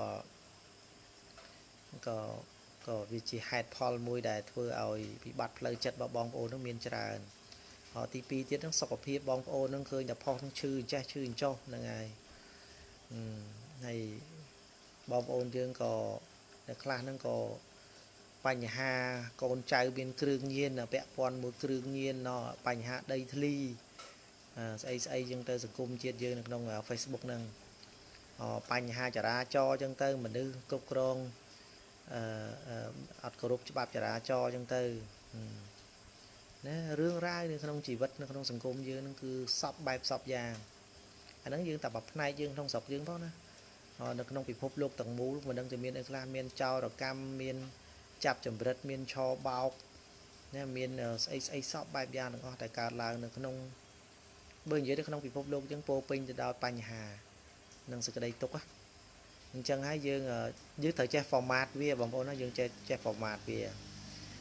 វាជាហេតុផលមួយដែលធ្វើឲ្យវិបត្តិផ្លូវចិត្តរបស់បងប្អូននឹងមានច្រើនហើយទី2ទៀតហ្នឹងសុខភាពបងប្អូននឹងឃើញតែផុសនឹងឈឺចេះឈឺចុះហ្នឹងហើយបងប្អូនយើងក៏នៅខ្លះហ្នឹងក៏បញ្ហាកូនចៅមានគ្រឿងញៀនពាក់ព័ន្ធមួយគ្រឿងញៀនបញ្ហាដីធ្លីស្អីចឹងទៅសង្គមជាតិយើងនៅក្នុង Facebook ហ្នឹងបញ្ហាចរាចរណ៍ចឹងទៅមនុស្សគ្រប់គ្រងអត់គោរពច្បាប់ចរាចរណ៍ចឹងទៅណារឿងរ៉ាវនៅក្នុងជីវិតនៅក្នុងសង្គមយើងហ្នឹងគឺសពបែបសពយ៉ាងអាហ្នឹងយើងតែបើផ្នែកយើងក្នុងស្រុកយើងផងណានៅក្នុងពិភពលោកទាំងមូលមិនដឹងจะមានអីខ្លះមានចោរកម្មមានចាប់ចម្រិតមានឆោបោកណាមានស្អីសពបែបយ៉ាងទាំងអស់តែកើតឡើងនៅក្នុងបើនិយាយទៅក្នុងពិភពលោកអញ្ចឹងពោពេញទៅដោយបញ្ហានិងសេចក្តីទុក្ខអញ្ចឹងហើយយើងត្រូវចេះ format វាបងប្អូនណាយើងចេះ format វា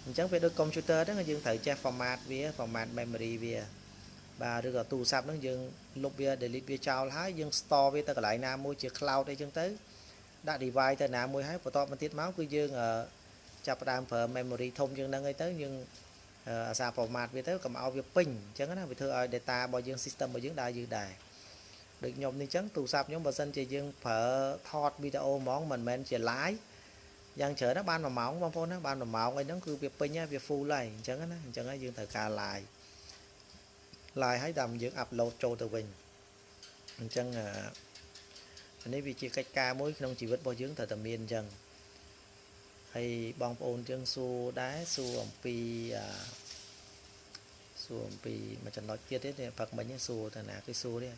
អញ្ចឹងពេលដូច computer ហ្នឹងយើងត្រូវចេះ format វា format memory វាបាទឬក៏ទូរស័ព្ទហ្នឹងយើងលុបវា delete វាចោលហើយយើង store វាទៅកន្លែងណាមួយជា cloud អីចឹងទៅដាក់ device ទៅណាមួយហើយបន្តមកទៀតមកគឺយើងចាប់ផ្ដើមប្រើ memory ធំជាងហ្នឹងអីទៅយើងអាសា format វាទៅកុំឲ្យវាពេញអញ្ចឹងណាវាធ្វើឲ្យ data របស់យើង system របស់យើងដើរយឺតដែរដូចខ្ញុំនេះអញ្ចឹងទូរស័ព្ទខ្ញុំបើសិនជាយើងប្រើថតវីដេអូហ្មងមិនមែនជា live យ៉ាងច្រើនណាបាន1ម៉ោងបងប្អូនណាបាន1ម៉ោងអីហ្នឹងគឺវាពេញហើយវា full ហើយអញ្ចឹងណាអញ្ចឹងហើយយើងត្រូវការ live ហើយដើម្បីយើង upload ចូលទៅវិញអញ្ចឹងនេះវាជាកិច្ចការមួយក្នុងជីវិតរបស់យើងត្រូវតែមានអញ្ចឹងហើយបងប្អូនយើងសួរដែរសួរអំពីមួយចំណុចទៀតទេផឹកមិញសួរតាណាគេសួរទេ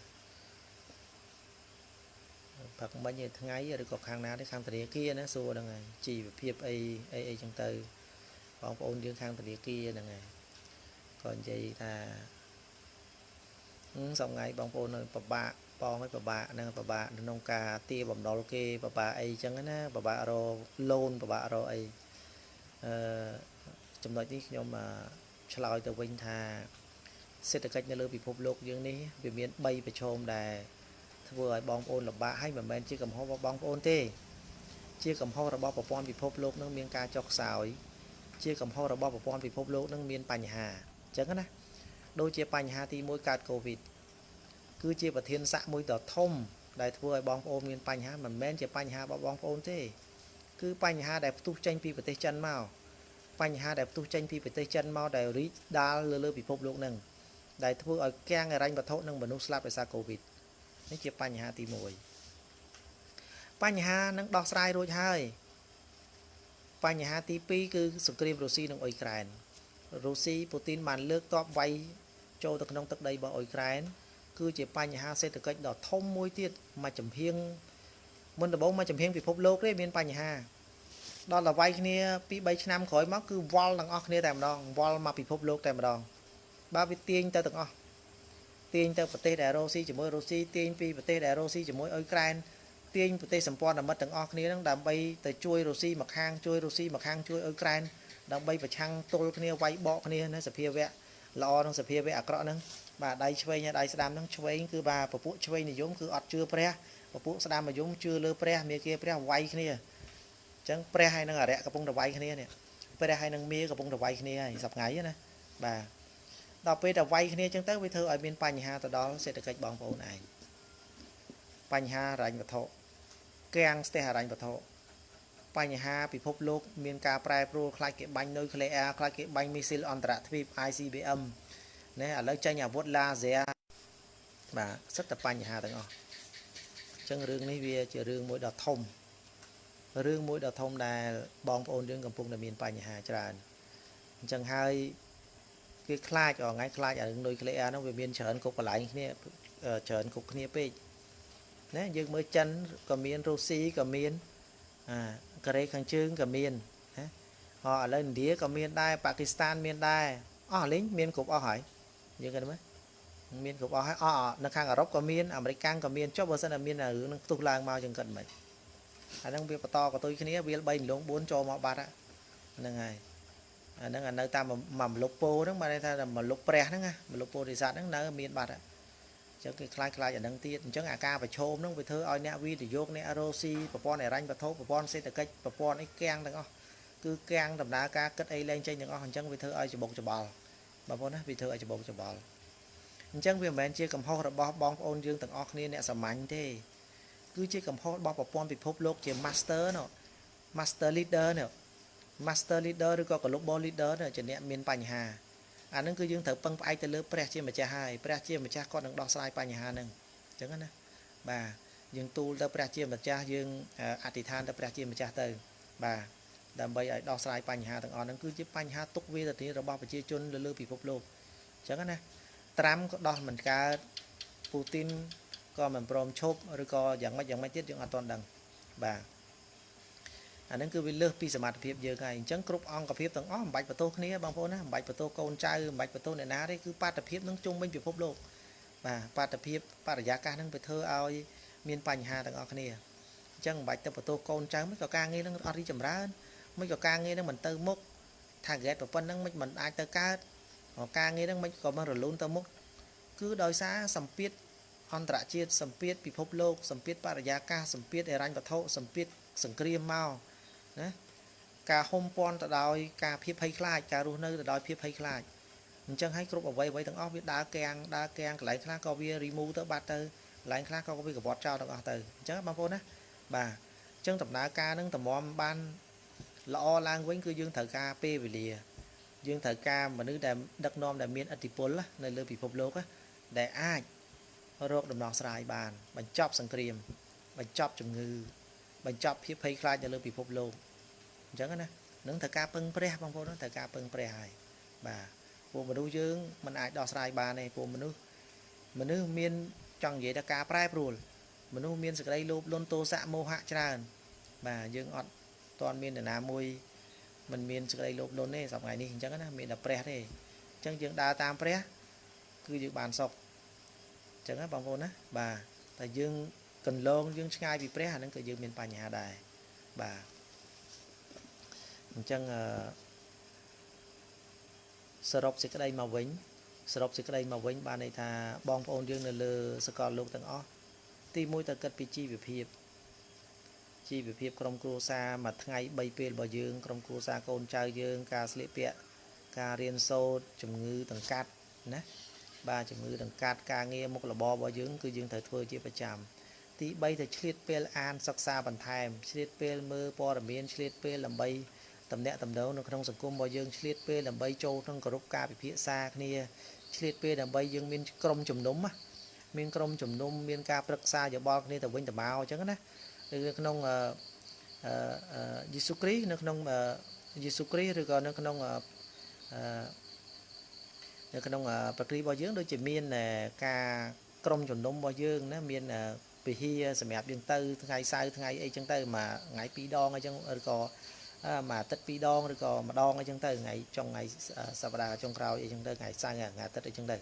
ផឹកមិញថ្ងៃឬក៏ខាងណាទេខាងធនាគារណាសួរហ្នឹងហើយជីវភាពអីចឹងទៅបងប្អូនយើងខាងធនាគារហ្នឹងហើយក៏និយាយថាសប្ងៃបងប្អូននៅពិបាកបងឲ្យពិបាកហ្នឹងពិបាកក្នុងការទារបំណុលគេពិបាកអីចឹងណាពិបាករក loan ពិបាករកអីចំណុចនេះខ្ញុំឆ្លើយទៅវិញថាសេដ្ឋកិច្ចនៅលើពិភពលោកយើងនេះវាមាន3ប្រឈមដែលធ្វើឲ្យបងប្អូនលំបាកហើយមិនមែនជាកំហុសរបស់បងប្អូនទេជាកំហុសរបស់ប្រព័ន្ធពិភពលោកនឹងមានការចុះខ្សោយជាកំហុសរបស់ប្រព័ន្ធពិភពលោកនឹងមានបញ្ហាអញ្ចឹងណាដូចជាបញ្ហាទី1កើតកូវីដគឺជាប្រធានស័ក្តិមួយដ៏ធំដែលធ្វើឲ្យបងប្អូនមានបញ្ហាមិនមែនជាបញ្ហារបស់បងប្អូនទេគឺបញ្ហាដែលផ្ទុះចេញពីប្រទេសចិនមកបញ្ហាដែលផ្ទុះចេញពីប្រទេសចិនមកដែលរីកដាលលើពិភពលោកនឹងដែលធ្វើឲ្យកាំងហិរញ្ញវត្ថុនិងមនុស្សស្លាប់ដោយសារកូវីដនេះជាបញ្ហាទី1បញ្ហានឹងដោះស្រាយរួចហើយបញ្ហាទី2គឺសង្គ្រាមរុស្ស៊ីនិងអ៊ុយក្រែនរុស្ស៊ីពូទីនបានលើកទ័ពវាយ ចូលទៅក្នុងទឹកដីរបស់អ៊ុយក្រែនគឺជាបញ្ហាសេដ្ឋកិច្ចដ៏ធំមួយទៀតមកចំហៀងមុនដំបូងមកចំហៀងពិភពលោកទេមានបញ្ហាដល់តែវាយគ្នា2 3ឆ្នាំក្រោយមកគឺវល់ទាំងអស់គ្នាតែម្ដងវល់មកពិភពលោកតែម្ដងបើវាទាញទៅទាំងអស់ទាញទៅប្រទេសដែលរុស្ស៊ីជាមួយរុស្ស៊ីទាញពីប្រទេសដែលរុស្ស៊ីជាមួយអ៊ុយក្រែនទាញប្រទេសសម្ព័ន្ធមិត្តទាំងអស់គ្នានឹងដើម្បីទៅជួយរុស្ស៊ីមកខាងជួយរុស្ស៊ីមកខាងជួយអ៊ុយក្រែនដើម្បីប្រឆាំងទល់គ្នាវាយបកគ្នានៅសភាវៈល្អនិងសភាវៈអាក្រក់ហ្នឹងបាទដៃឆ្វេងហើយដៃស្ដាំហ្នឹងឆ្វេងគឺបាទពពួកឆ្វេងនិយមគឺអត់ជឿព្រះពពួកស្ដាំនិយមជឿលើព្រះមេគាព្រះវាយគ្នាអញ្ចឹងព្រះហើយនឹងអរិយកំពុងតែវាយគ្នានេះព្រះហើយនឹងមេកំពុងតែវាយគ្នាហើយសប្ងៃណាបាទដល់ពេលតែវាយគ្នាអញ្ចឹងទៅវាធ្វើឲ្យមានបញ្ហាទៅដល់សេដ្ឋកិច្ចបងប្អូនឯងបញ្ហាហិរញ្ញវត្ថុគាំងស្ទះហិរញ្ញវត្ថុបញ្ហាពិភពលោកមានការប្រែប្រួលខ្លាចគេបាញ់នុយក្លេអ៊ែរខ្លាចគេបាញ់មីស៊ីលអន្តរទ្វីប ICBM ណែឥឡូវចេញអាវុធឡាស៊ែរបាទសិតតែបញ្ហាទាំងអស់អញ្ចឹងរឿងនេះវាជារឿងមួយដ៏ធំរឿងមួយដ៏ធំដែលបងប្អូនយើងកំពុងតែមានបញ្ហាច្រើនអញ្ចឹងហើយគេខ្លាចថ្ងៃខ្លាចអារឿងនុយក្លេអ៊ែរហ្នឹងវាមានច្រើនគ្រប់កន្លែងគ្នាច្រើនគ្រប់គ្នាពេកណាយើងមើលចិនក៏មានរុស្ស៊ីក៏មានកូរ៉េខាងជើងក៏មានណាឥឡូវឥណ្ឌាក៏មានដែរប៉ាគីស្ថានមានដែរអស់លេងមានគ្រប់អស់ហើយយើងគិតមើលមានគ្រប់អស់ហើយនៅខាងអឺរ៉ុបក៏មានអាមេរិកក៏មានចុះបើសិនតែមានរឿងនឹងផ្ទុះឡើងមកចឹងគិតមិនអាហ្នឹងវាបន្តកតុយគ្នាវាល3លង4ចូលមកបាត់ហ្នឹងហើយអាហ្នឹងនៅតាមមួយមលុបពោហ្នឹងបានថាមលុបព្រះហ្នឹងណាមលុបពោធិសត្វហ្នឹងនៅមានបាត់អញ្ចឹងគេខ្លាចអាហ្នឹងទៀតអញ្ចឹងអាការប្រឈមហ្នឹងវាធ្វើឲ្យអ្នកវិនិយោគអ្នករ៉ូស៊ីប្រព័ន្ធហិរញ្ញវត្ថុប្រព័ន្ធសេដ្ឋកិច្ចប្រព័ន្ធអីគាំងទាំងអស់គឺគាំងដំណើរការគិតអីលែងចេញទាំងអស់អញ្ចឹងវាធ្វើឲ្យច្បុកច្បល់បងប្អូនណាវាធ្វើឲ្យច្បុកច្បល់អញ្ចឹងវាមិនមែនជាកំហុសរបស់បងប្អូនយើងទាំងអស់គ្នាអ្នកសាមញ្ញទេគឺជាកំហុសរបស់ប្រព័ន្ធពិភពលោកជា master ណោះ master leader ណោះ master leader ឬក៏ global leader ជាអ្នកមានបញ្ហាអាហ្នឹងគឺយើងត្រូវពឹងផ្អែកទៅលើព្រះជាម្ចាស់ហើយព្រះជាម្ចាស់គាត់នឹងដោះស្រាយបញ្ហាហ្នឹងអញ្ចឹងណាបាទយើងទូលទៅព្រះជាម្ចាស់យើងអធិដ្ឋានទៅព្រះជាម្ចាស់ទៅបាទដើម្បីឲ្យដោះស្រាយបញ្ហាទាំងអស់ហ្នឹងគឺជាបញ្ហាទុក្ខវេទនារបស់ប្រជាជនលើពិភពលោកអញ្ចឹងណាត្រាំក៏ដោះមិនកើតពូទីនក៏មិនព្រមឈប់ឬក៏យ៉ាងម៉េចទៀតយើងអត់ទាន់ដឹងបាទអាហ្នឹងគឺវាលើសពីសមត្ថភាពយើងហើយអញ្ចឹងគ្រប់អង្គភាពទាំងអស់មិនបាច់បន្ទោសគ្នាបងប្អូនណាមិនបាច់បន្ទោសកូនចៅមិនបាច់បន្ទោសអ្នកណាទេគឺបាតុភិបនឹងជុំវិញពិភពលោកបាទបាតុភិបបរិយាកាសហ្នឹងវាធ្វើឲ្យមានបញ្ហាទាំងអស់គ្នាអញ្ចឹងមិនបាច់ទៅបន្ទោសកូនចៅមិនក៏ការងារហ្នឹងអត់រីចម្រើនមិនក៏ការងារហ្នឹងមិនទៅមុខ target ប៉ុណ្ណឹងមិនអាចទៅកើតការងារហ្នឹងមិនក៏មិនរលូនទៅមុខគឺដោយសារសម្ពាធអន្តរជាតិសម្ពាធពិភពលោកសម្ពាធបរិយាកាសសម្ពាធហិរញ្ញវត្ថុសម្ពាធសង្គ្រាមមកណាការហុំព័ន្ធទៅដោយការភៀសភ័យខ្លាចការរស់នៅទៅដោយភៀសភ័យខ្លាចអញ្ចឹងហើយគ្រប់អ្វីទាំងអស់វាដើរកៀងកន្លែងខ្លះក៏វា remove ទៅបាត់ទៅកន្លែងខ្លះក៏វាកវត្តចោលទាំងអស់ទៅអញ្ចឹងបងប្អូនណាបាទអញ្ចឹងដំណើរការនឹងតម្រាំបានល្អឡើងវិញគឺយើងត្រូវការពេលវេលាយើងត្រូវការមនុស្សដែលដឹកនាំដែលមានឥទ្ធិពលនៅលើពិភពលោកដែលអាចរកដំណោះស្រាយបានបញ្ចប់សង្គ្រាមបញ្ចប់ជំងឺបញ្ចប់ភាពភ័យខ្លាចនៅលើពិភពលោកអញ្ចឹងណានឹងត្រូវការពឹងព្រះបងប្អូនត្រូវការពឹងព្រះហើយបាទពួកមនុស្សយើងមិនអាចដោះស្រាយបានទេពួកមនុស្សមានចង់និយាយថាការប្រែប្រួលមនុស្សមានសេចក្តីលោភលន់ទោសៈមោហៈច្រើនបាទយើងអត់ទាន់មាននរណាមួយមិនមានសេចក្តីលោភលន់ទេសប្តាហ៍នេះអញ្ចឹងណាមានតែព្រះទេអញ្ចឹងយើងដើរតាមព្រះគឺយើងបានសុខអញ្ចឹងណាបងប្អូនណាបាទតែយើងកន្លងយើងឆ្ងាយពីព្រះអាហ្នឹងក៏យើងមានបញ្ហាដែរបាទអញ្ចឹងសរុបសេចក្តីមកវិញបានន័យថាបងប្អូនយើងនៅលើសកលលោកទាំងអស់ទីមួយត្រូវគិតពីជីវភាពក្រុមគ្រួសារមួយថ្ងៃ3ពេលរបស់យើងក្រុមគ្រួសារកូនចៅយើងការស្លៀកពាក់ការរៀនសូត្រជំងឺតង្កាត់ណាបាទជំងឺតង្កាត់ការងារមុខរបររបស់យើងគឺយើងត្រូវធ្វើជាប្រចាំទី3ទៅឆ្លៀតពេលអានសិក្សាបន្ថែមឆ្លៀតពេលមើលព័ត៌មានឆ្លៀតពេលដើម្បីតំណាក់តំណងនៅក្នុងសង្គមរបស់យើងឆ្លៀតពេលដើម្បីចូលក្នុងគោរពការពិភាក្សាគ្នាឆ្លៀតពេលដើម្បីយើងមានក្រុមជំនុំមានការប្រឹក្សាយោបល់គ្នាទៅវិញទៅមកអញ្ចឹងណានៅក្នុងយេស៊ូគ្រីស្ទនៅក្នុងយេស៊ូគ្រីស្ទឬក៏នៅក្នុង នៅក្នុងប្រគ្រីរបស់យើងដូចជាមានការក្រុមជំនុំរបស់យើងណាមានពិហាសម្រាប់យើងទៅថ្ងៃសៅរ៍ថ្ងៃអីចឹងទៅមួយថ្ងៃ2ដងអីចឹងឬក៏មួយអាទិត្យ2ដងឬក៏ម្ដងអីចឹងទៅថ្ងៃចុងថ្ងៃសប្តាហ៍ចុងក្រោយអីចឹងទៅថ្ងៃសៅរ៍ថ្ងៃអាទិត្យអីចឹងទៅ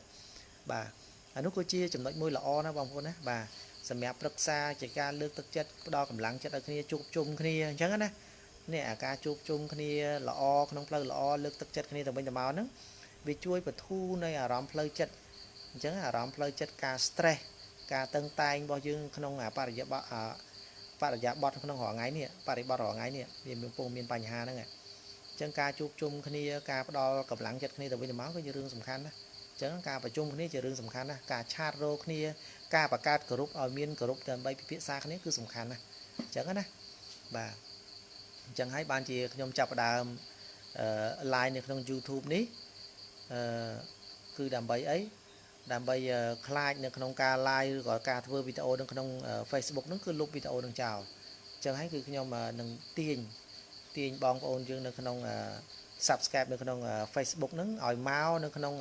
បាទអានោះគឺជាចំណុចមួយល្អណាបងប្អូនណាបាទសម្រាប់ប្រឹក្សាជាការលើកទឹកចិត្តផ្ដល់កម្លាំងចិត្តឲ្យគ្នាជួបជុំគ្នាអញ្ចឹងណានេះអាការជួបជុំគ្នាល្អក្នុងផ្លូវល្អលើកទឹកចិត្តគ្នាទៅវិញទៅមកហ្នឹងវាជួយបន្ធូរនៅអារម្មណ៍ផ្លូវចិត្តអញ្ចឹងអារម្មណ៍ផ្លូវចិត្តការ stress ការតឹងតែងរបស់យើងក្នុងបរិយាបទក្នុងរាល់ថ្ងៃនេះបរិបទរាល់ថ្ងៃនេះវាមានមានបញ្ហាហ្នឹងអញ្ចឹងការជួបជុំគ្នាការផ្ដល់កម្លាំងចិត្តគ្នាទៅវិញទៅមកគឺជារឿងសំខាន់ណាអញ្ចឹងការប្រជុំគ្នាជារឿងសំខាន់ណាការឆាតរោគ្នាការបង្កើតក្រុមឲ្យមានក្រុមដើម្បីពិភាក្សាគ្នាគឺសំខាន់ណាអញ្ចឹងណាបាទអញ្ចឹងហើយបានជាខ្ញុំចាប់ផ្ដើមlive នៅក្នុង YouTube នេះគឺដើម្បីអីដើម្បីខ្លាចនៅក្នុងការ live ឬក៏ការធ្វើវីដេអូនៅក្នុង Facebook ហ្នឹងគឺលុបវីដេអូនឹងចោលអញ្ចឹងហើយគឺខ្ញុំនឹងទាញបងប្អូនយើងនៅក្នុង subscribe នៅក្នុង Facebook ហ្នឹងឲ្យមកនៅក្នុង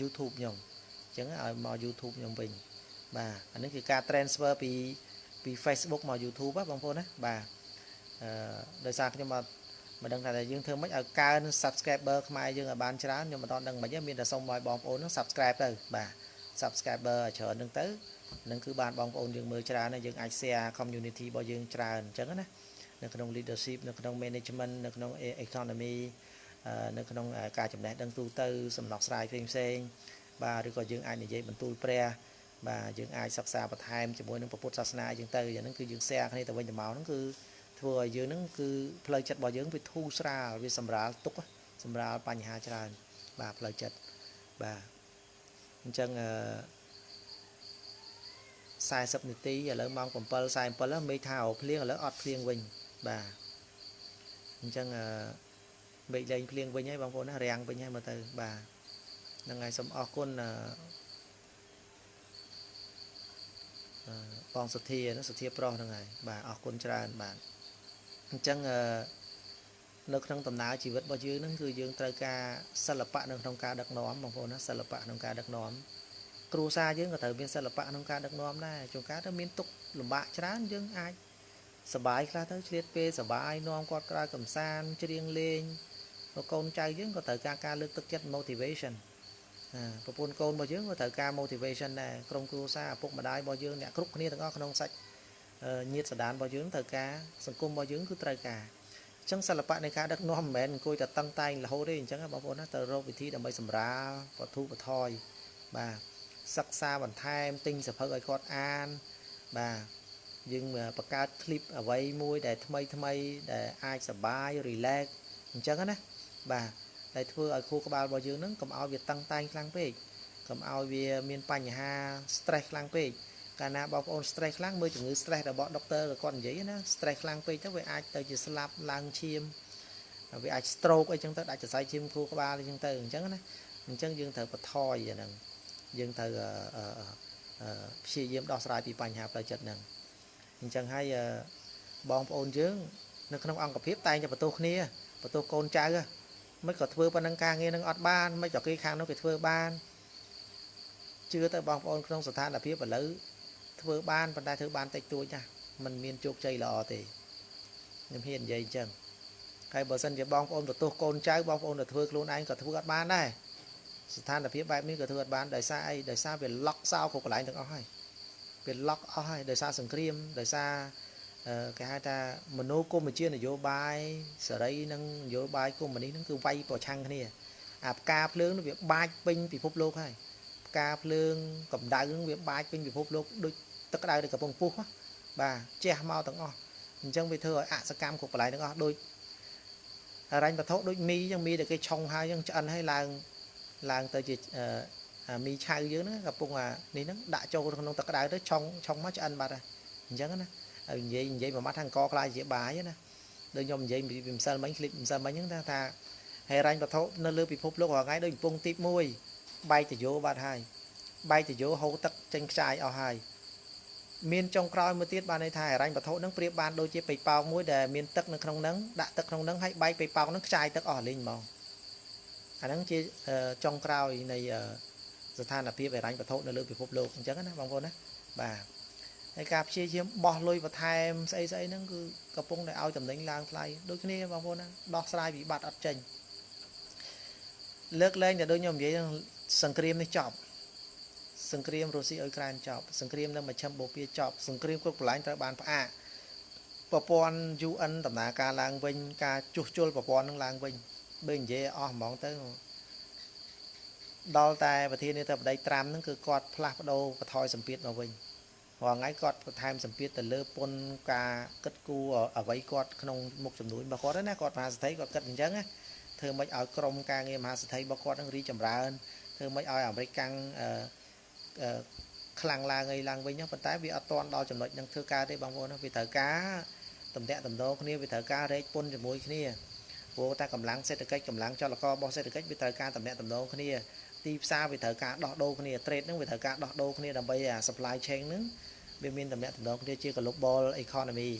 YouTube ខ្ញុំអញ្ចឹងឲ្យមក YouTube ខ្ញុំវិញបាទអានេះគឺការ transfer ពី Facebook មក YouTube ណាបងប្អូនណាបាទដោយសារខ្ញុំមិនដឹងថាយើងធ្វើម៉េចឲ្យកើន subscriber ខ្មែរយើងឲ្យបានច្រើនខ្ញុំមិនដឹងមិនទេមានតែសូមឲ្យបងប្អូននឹង subscribe ទៅបាទ subscriber ឲ្យច្រើនហ្នឹងទៅនឹងគឺបានបងប្អូនយើងមើលច្រើនហើយយើងអាច share community របស់យើងច្រើនអញ្ចឹងណានៅក្នុង leadership នៅក្នុង management នៅក្នុង economy នៅក្នុងការចំណេះដឹងទូទៅសំណោះស្រាយផ្សេងបាទឬក៏យើងអាចនិយាយបន្ទូលព្រះបាទយើងអាចសិក្សាបន្ថែមជាមួយនឹងពុទ្ធសាសនាយើងទៅយ៉ាងហ្នឹងគឺយើង share គ្នាទៅវិញទៅមកហ្នឹងគឺធ្វើឲ្យយើងហ្នឹងគឺផ្លូវចិត្តរបស់យើងវាធូរស្រាលវាសម្រាលទុក្ខសម្រាលបញ្ហាច្រើនបាទផ្លូវចិត្តបាទអញ្ចឹង40នាទីឥឡូវម៉ោង7:47មេឃថាភ្លៀងឥឡូវអត់ភ្លៀងវិញបាទអញ្ចឹងមេឃលែងភ្លៀងវិញហើយបងប្អូនណារាំងវិញហើយមើលទៅបាទហ្នឹងហើយសូមអរគុណបងសុធាប្រុសហ្នឹងហើយបាទអរគុណច្រើនបាទអញ្ចឹងនៅក្នុងដំណើរជីវិតរបស់យើងហ្នឹងគឺយើងត្រូវការសិល្បៈនៅក្នុងការដឹកនាំបងប្អូនណាសិល្បៈក្នុងការដឹកនាំគ្រួសារយើងក៏ត្រូវមានសិល្បៈក្នុងការដឹកនាំដែរជួនកាលទៅមានទុក្ខលំបាកច្រើនយើងអាចសប្បាយខ្លះទៅឆ្លៀតពេលសប្បាយនាំគាត់ក្រៅកំសាន្តច្រៀងលេងកូនចៅយើងក៏ត្រូវការលើកទឹកចិត្ត motivation ប្រពន្ធកូនរបស់យើងក៏ត្រូវការ motivation ដែរក្រុមគ្រួសារឪពុកម្ដាយរបស់យើងអ្នកគ្រប់គ្នាទាំងអស់ក្នុងសាច់ញាតិសន្តានរបស់យើងត្រូវការសង្គមរបស់យើងគឺត្រូវការអញ្ចឹងសិល្បៈនៃការដឹកនាំមិនមែនអង្គុយតែតឹងតែងរហូតទេអញ្ចឹងបងប្អូនណាត្រូវរកវិធីដើម្បីសម្រាលបធូរបន្ថយបាទសិក្សាបន្ថែមទិញសៀវភៅឲ្យគាត់អានបាទយើងបង្កើតคลิปអ្វីមួយដែលថ្មីដែលអាចសប្បាយ relax អញ្ចឹងណាបាទដែលធ្វើឲ្យខួរក្បាលរបស់យើងហ្នឹងកុំឲ្យវាតឹងតែងខ្លាំងពេកកុំឲ្យវាមានបញ្ហា stress ខ្លាំងពេកកាលណាបងប្អូន stress ខ្លាំងមើលជំងឺ stress របស់ដុកទ័រក៏គាត់និយាយណា stress ខ្លាំងពេកទៅវាអាចទៅជាស្លាប់ឡើងឈាមវាអាច stroke អីចឹងទៅដាច់សរសៃឈាមខួរក្បាលអីចឹងទៅអញ្ចឹងណាអញ្ចឹងយើងត្រូវបន្ថយអាហ្នឹងយើងត្រូវព្យាយាមដោះស្រាយពីបញ្ហាផ្លូវចិត្តហ្នឹងអញ្ចឹងហើយបងប្អូនយើងនៅក្នុងអង្គភាពតែងតែបន្ទោសគ្នាបន្ទោសកូនចៅមិនក៏ធ្វើប៉ុណ្ណឹងការងារនឹងអត់បានមិនក៏គេខាងនោះគេធ្វើបានជឿទៅបងប្អូនក្នុងស្ថានភាពឥឡូវធ្វើបានប៉ុន្តែធ្វើបានតិចតួចណាมันមានជោគជ័យល្អទេខ្ញុំហ៊ាននិយាយអញ្ចឹងហើយបើសិនជាបងប្អូនបន្ទោសកូនចៅបងប្អូនទៅធ្វើខ្លួនឯងក៏ធ្វើអត់បានដែរស្ថានភាពបែបនេះក៏ធ្វើអត់បានដោយសារអីដោយសារវាឡុកសោគ្រប់កន្លែងទាំងអស់ហើយវាឡុកអស់ហើយដោយសារសង្គ្រាមដោយសារគេហៅថាមនោគមវិជ្ជានយោបាយសេរីនិងនយោបាយកុម្មុយនីសហ្នឹងគឺវាយប្រឆាំងគ្នាអាផ្កាភ្លើងនោះវាបាចពេញពិភពលោកហើយផ្កាភ្លើងកម្ដៅហ្នឹងវាបាចពេញពិភពលោកដូចទឹកក្តៅដែលកំពុងពុះបាទជះមកទាំងអស់អញ្ចឹងវាធ្វើឲ្យអសកម្មគ្រប់កន្លែងទាំងអស់ដូចហិរញ្ញវត្ថុដូចមីអញ្ចឹងមីដែលគេឆុងហើយអញ្ចឹងឆ្អិនហើយឡើងទៅជាមីឆៅយើងហ្នឹងកំពុងនេះហ្នឹងដាក់ចូលក្នុងទឹកក្តៅទៅឆុងមកឆ្អិនបាត់ហើយអញ្ចឹងណាហើយនិយាយមួយម៉ាត់ថាអង្គខ្លាយជាបាយណាដូចខ្ញុំនិយាយពីម្សិលមិញคลิปម្សិលមិញហ្នឹងថាហេរញ្ញវត្ថុនៅលើពិភពលោករាល់ថ្ងៃដូចកំពុងទីប1បែកតយោបាត់ហើយបែកតយោហូរទឹកចេញខ្ចាយអស់ហើយមានចុងក្រោយមួយទៀតបានន័យថាហេរញ្ញវត្ថុហ្នឹងប្រៀបបានដូចជាប៉េងប៉ោងមួយដែលមានទឹកនៅក្នុងហ្នឹងដាក់ទឹកក្នុងហ្នឹងហើយបែកប៉េងប៉ោងហ្នឹងខ្ចាយទឹកអស់លេងហ្មង អាហ្នឹងជាចុងក្រោយនៃស្ថានភាពហិរញ្ញវត្ថុនៅលើពិភពលោកអញ្ចឹងណាបងប្អូនណាបាទហើយការព្យាយាមបោះលុយបន្ថែមស្អីហ្នឹងគឺកំពុងតែឲ្យតំណែងឡើងថ្លៃដូចគ្នាបងប្អូនណាដោះស្រាយវិបត្តិអត់ចេញលើកលែងតែដូចខ្ញុំនិយាយសង្គ្រាមនេះចប់សង្គ្រាមរុស្ស៊ីអ៊ុយក្រែនចប់សង្គ្រាមនៅមជ្ឈិមបូព៌ាចប់សង្គ្រាមគ្រប់កន្លែងត្រូវបានផ្អាកប្រព័ន្ធ UN ដំណើរការឡើងវិញការជួសជុលប្រព័ន្ធនឹងឡើងវិញបើនិយាយអស់ហ្មងទៅដល់តែប្រធានាធិបតីត្រាំហ្នឹងគឺគាត់ផ្លាស់ប្ដូរបន្ថយសម្ពាធមកវិញរាល់ថ្ងៃគាត់បន្ថែមសម្ពាធទៅលើពន្ធការគិតគូរអ្វីគាត់ក្នុងមុខចំនួនរបស់គាត់ណាគាត់មហាសេដ្ឋីគាត់គិតអញ្ចឹងណាធ្វើម៉េចឲ្យក្រមការងារមហាសេដ្ឋីរបស់គាត់នឹងរីចម្រើនធ្វើម៉េចឲ្យអាមេរិកកាំងខ្លាំងឡើងអីឡើងវិញហ្នឹងប៉ុន្តែវាអត់ទាន់ដល់ចំណុចនឹងធ្វើការទេបងប្អូនណាវាត្រូវការតំណាក់តំណគ្នាវាត្រូវការរែកពន្ធជាមួយគ្នាព្រោះតែកម្លាំងសេដ្ឋកិច្ចកម្លាំងចលកររបស់សេដ្ឋកិច្ចវាត្រូវការតំណាក់តំណគ្នាទីផ្សារវាត្រូវការដោះដូរគ្នា trade ហ្នឹងវាត្រូវការដោះដូរគ្នាដើម្បីអា supply chain ហ្នឹងវាមានតំណាក់តំណគ្នាជា global economy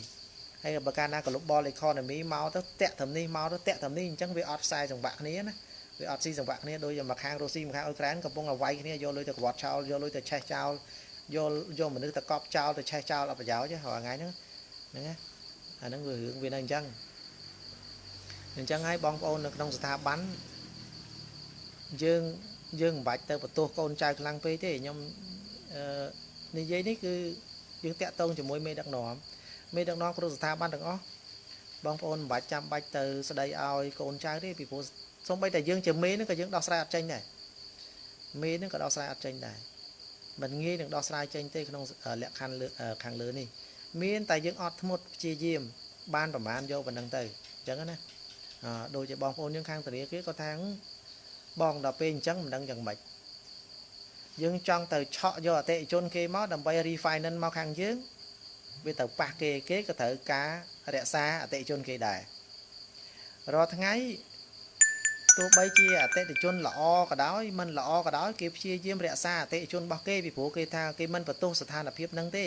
ហើយបើកាលណា global economy មកទៅតាក់ត្រឹមនេះមកទៅតាក់ត្រឹមនេះអញ្ចឹងវាអត់ខ្សែសង្វាក់គ្នាណាវាអត់ស៊ីសង្វាក់គ្នាដូចមកខាងរុស្ស៊ីមកខាងអ៊ុយក្រែនកំពុងតែវាយគ្នាយកលុយទៅក្បត់ចោលយកលុយទៅឆេះចោលយកមនុស្សទៅកប់ចោលទៅឆេះចោលអត់ប្រយោជន៍ទេរាល់ថ្ងៃហ្នឹងណាអាហ្នឹងវារឿងវានៅអញ្ចឹងហើយបងប្អូននៅក្នុងស្ថាប័នយើងមិនបាច់ទៅបន្ទោសកូនចៅខ្លាំងពេកទេខ្ញុំនិយាយនេះគឺយើងតាក់ទងជាមួយមេដឹកនាំគ្រប់ស្ថាប័នទាំងអស់បងប្អូនមិនបាច់ចាំបាច់ទៅស្ដីឲ្យកូនចៅទេពីព្រោះសូម្បីតែយើងជាមេហ្នឹងក៏យើងដោះស្រាយអត់ចេញដែរមេហ្នឹងក៏ដោះស្រាយអត់ចេញដែរមិនងាយនឹងដោះស្រាយចេញទេក្នុងលក្ខខណ្ឌខាងលើនេះមានតែយើងអត់ធ្មត់ព្យាយាមបានប្រមាណយកប៉ុណ្្នឹងទៅអញ្ចឹងណាដូចជាបងប្អូនយើងខាងធនាគារក៏ថាបងដល់ពេលអញ្ចឹងមិនដឹងយ៉ាងម៉េចយើងចង់ទៅឆក់យកអតិថិជនគេមកដើម្បី refinance មកខាងយើងវាទៅប៉ះគេក៏ត្រូវការរក្សាអតិថិជនគេដែររាល់ថ្ងៃទោះបីជាអតិថិជនល្អក៏ដោយមិនល្អក៏ដោយគេព្យាយាមរក្សាអតិថិជនរបស់គេពីព្រោះគេថាគេមិនបន្ទោសស្ថានភាពហ្នឹងទេ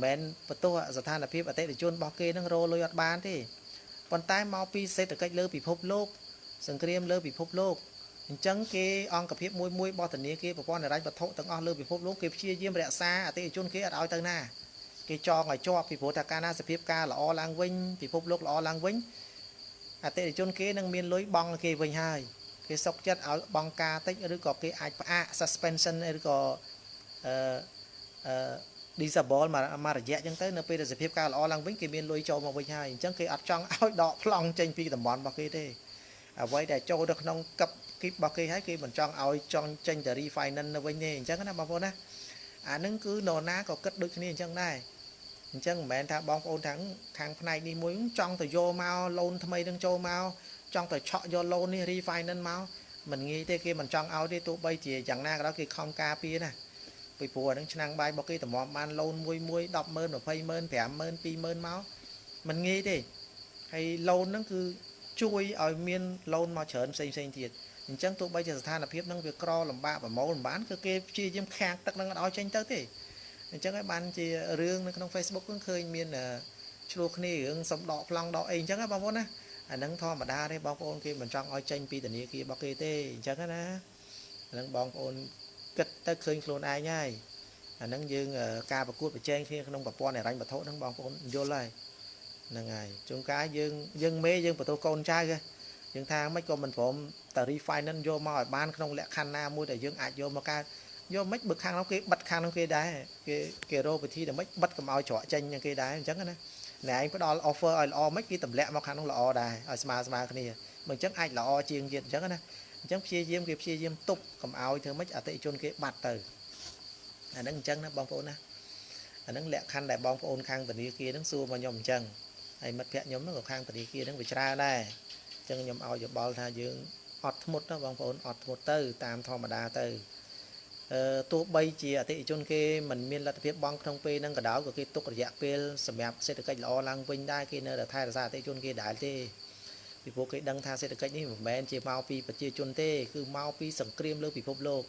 មិនបន្ទោសស្ថានភាពអតិថិជនរបស់គេហ្នឹងរលុយអត់បានទេប៉ុន្តែមកពីសេដ្ឋកិច្ចលើពិភពលោកសង្គ្រាមលើពិភពលោកអញ្ចឹងគេអង្គភាពមួយរបស់ធនាគារប្រព័ន្ធហិរញ្ញវត្ថុទាំងអស់លើពិភពលោកគេព្យាយាមរក្សាអតិថិជនគេអត់ឲ្យទៅណាគេចងឲ្យជាប់ពីព្រោះថាកាលណាសភាពការល្អឡើងវិញពិភពលោកល្អឡើងវិញអតិថិជនគេនឹងមានលុយបង់គេវិញហើយគេសុកចិត្តឲ្យបង់ការតិចឬក៏គេអាចផ្អាក suspension ឬក៏disable មករយៈអញ្ចឹងទៅនៅពេលដែលសភាពការល្អឡើងវិញគេមានលុយចូលមកវិញហើយអញ្ចឹងគេអត់ចង់ឲ្យដកប្លង់ចេញពីតំបន់របស់គេទេអ្វីដែលចូលទៅក្នុងកឹបគីបរបស់គេហើយគេមិនចង់ឲ្យចង់ចេញទៅ refinance នៅវិញទេអញ្ចឹងណាបងប្អូនណាអានឹងគឺនរណាក៏គិតដូចគ្នាអញ្ចឹងដែរអញ្ចឹងមិនមែនថាបងប្អូនខាងផ្នែកនេះមួយចង់ទៅយកមក loan ថ្មីនឹងចូលមកចង់ទៅឆក់យក loan នេះ refinance មកមិនងាយទេគេមិនចង់ឲ្យទេទោះបីជាយ៉ាងណាក៏ដោយគេខំការពារណាពីព្រោះអានឹងឆ្នាំងបាយរបស់គេតម្រាំបាន loan មួយ 100000 200000 50000 20000មកមិនងាយទេហើយ loan ហ្នឹងគឺជួយឲ្យមាន loan មកច្រើនផ្សេងទៀតអញ្ចឹងទោះបីជាស្ថានភាពហ្នឹងវាក្រលំបាកប្រមូលមិនបានគឺគេព្យាយាមខាងទឹកហ្នឹងឲ្យចេញទៅទេអញ្ចឹងហើយបានជារឿងនៅក្នុង Facebook ហ្នឹងឃើញមានឆ្លោះគ្នារឿងសំដកប្លង់ដកអីអញ្ចឹងណាបងប្អូនណាអាហ្នឹងធម្មតាទេបងប្អូនគេមិនចង់ឲ្យចេញពីធនាគាររបស់គេទេអញ្ចឹងណាអាហ្នឹងបងប្អូនគិតទៅឃើញខ្លួនឯងហើយអាហ្នឹងយើងការប្រកួតប្រជែងគ្នាក្នុងប្រព័ន្ធហិរញ្ញវត្ថុហ្នឹងបងប្អូនយល់ហើយហ្នឹងហើយជួនកាលយើងមេយើងបន្ទោសកូនចៅយើងថាមិនក៏មិនព្រមតែ refinance យកមកឲ្យបានក្នុងលក្ខខណ្ឌណាមួយដែលយើងអាចយកមកកើតយកមិនបើខាងនោះគេបិទខាងនោះគេដែរគេរកវិធីដើម្បីបិទកុំឲ្យច្រកចេញយ៉ាងគេដែរអញ្ចឹងណាអ្នកឯងផ្ដល់ offer ឲ្យល្អមិនគេទម្លាក់មកខាងនោះល្អដែរឲ្យស្មើគ្នាបើអញ្ចឹងអាចល្អជាងទៀតអញ្ចឹងណាអញ្ចឹងព្យាយាមទប់កុំឲ្យធ្វើម៉េចអតិថិជនគេបាត់ទៅអាហ្នឹងអញ្ចឹងណាបងប្អូនណាអាហ្នឹងលក្ខខណ្ឌដែលបងប្អូនខាងធនាគារហ្នឹងសួរមកខ្ញុំអញ្ចឹងហើយមិត្តភក្តិខ្ញុំហ្នឹងក៏ខាងធនាគារហ្នឹងវាច្រើនដែរអញ្ចឹងខ្ញុំឲ្យយោបល់ថាយើងអត់ធ្មត់ណាបងប្អូនអត់ធ្មត់ទៅតាមធម្មតាទៅទោះបីជាអតិថិជនគេមិនមានលទ្ធភាពបង់ក្នុងពេលហ្នឹងក៏ដោយក៏គេទុករយៈពេលសម្រាប់សេដ្ឋកិច្ចល្អឡើងវិញដែរគេនៅតែថែរក្សាអតិថិជនគេដែរទេពីព្រោះគេដឹងថាសេដ្ឋកិច្ចនេះមិនមែនជាមកពីប្រជាជនទេគឺមកពីសង្គ្រាមលើពិភពលោក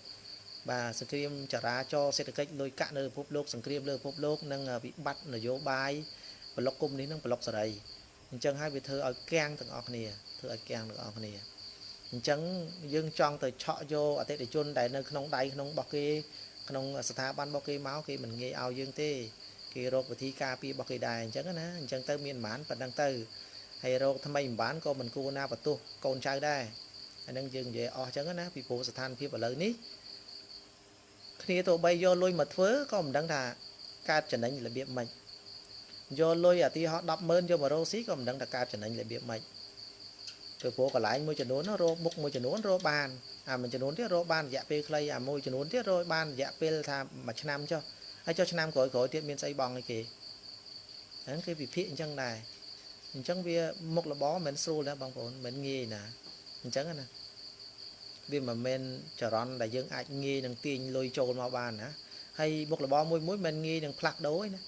បាទសង្គ្រាមចរាចរណ៍សេដ្ឋកិច្ចលុយកាក់នៅពិភពលោកសង្គ្រាមលើពិភពលោកនិងវិបត្តិនយោបាយប្លុកគុំនេះនឹងប្លុកសេរីអញ្ចឹងហើយវាធ្វើឲ្យគាំងទាំងអស់គ្នា chẳng dương trong từ chọ vô ở đây để chôn đại nơi không đáy không bọc kia không sථាប័នរបស់គេមកគេមិនងាយឲ្យយើងទេគេរកវិធីការពាររបស់គេដែរអញ្ចឹងណាអញ្ចឹងទៅមានប្រហែលប៉ុណ្ណឹងទៅហើយរកថ្មីមិនបានក៏មិនគួរណាបន្ទោសកូនចៅដែរអានឹងយើងនិយាយអស់អញ្ចឹងណាពីព្រោះស្ថានភាពឥឡូវនេះគ្នាទៅបីយកលុយមកធ្វើក៏មិនដឹងថាកើតចំណេញរបៀបម៉េចយកលុយអាទីហោះ 100000 យកមករកស៊ីក៏មិនដឹងថាកើតចំណេញរបៀបម៉េចព្រោះកន្លែងមួយចំនួនរកមុខមួយចំនួនរកបានអាមួយចំនួនទៀតរកបានរយៈពេលខ្លីអាមួយចំនួនទៀតរកបានរយៈពេលថាមួយឆ្នាំចុះហើយចុះឆ្នាំក្រោយទៀតមានស្អីបងអីគេហ្នឹងគេវិភាគអញ្ចឹងដែរអញ្ចឹងវាមុខរបរមិនស្រួលណាបងប្អូនមិនងាយណាអញ្ចឹងណាវាមិនមែនចរន្តដែលយើងអាចងាយនឹងទាញលុយចូលមកបានណាហើយមុខរបរមួយមិនងាយនឹងផ្លាស់ប្ដូរឯណា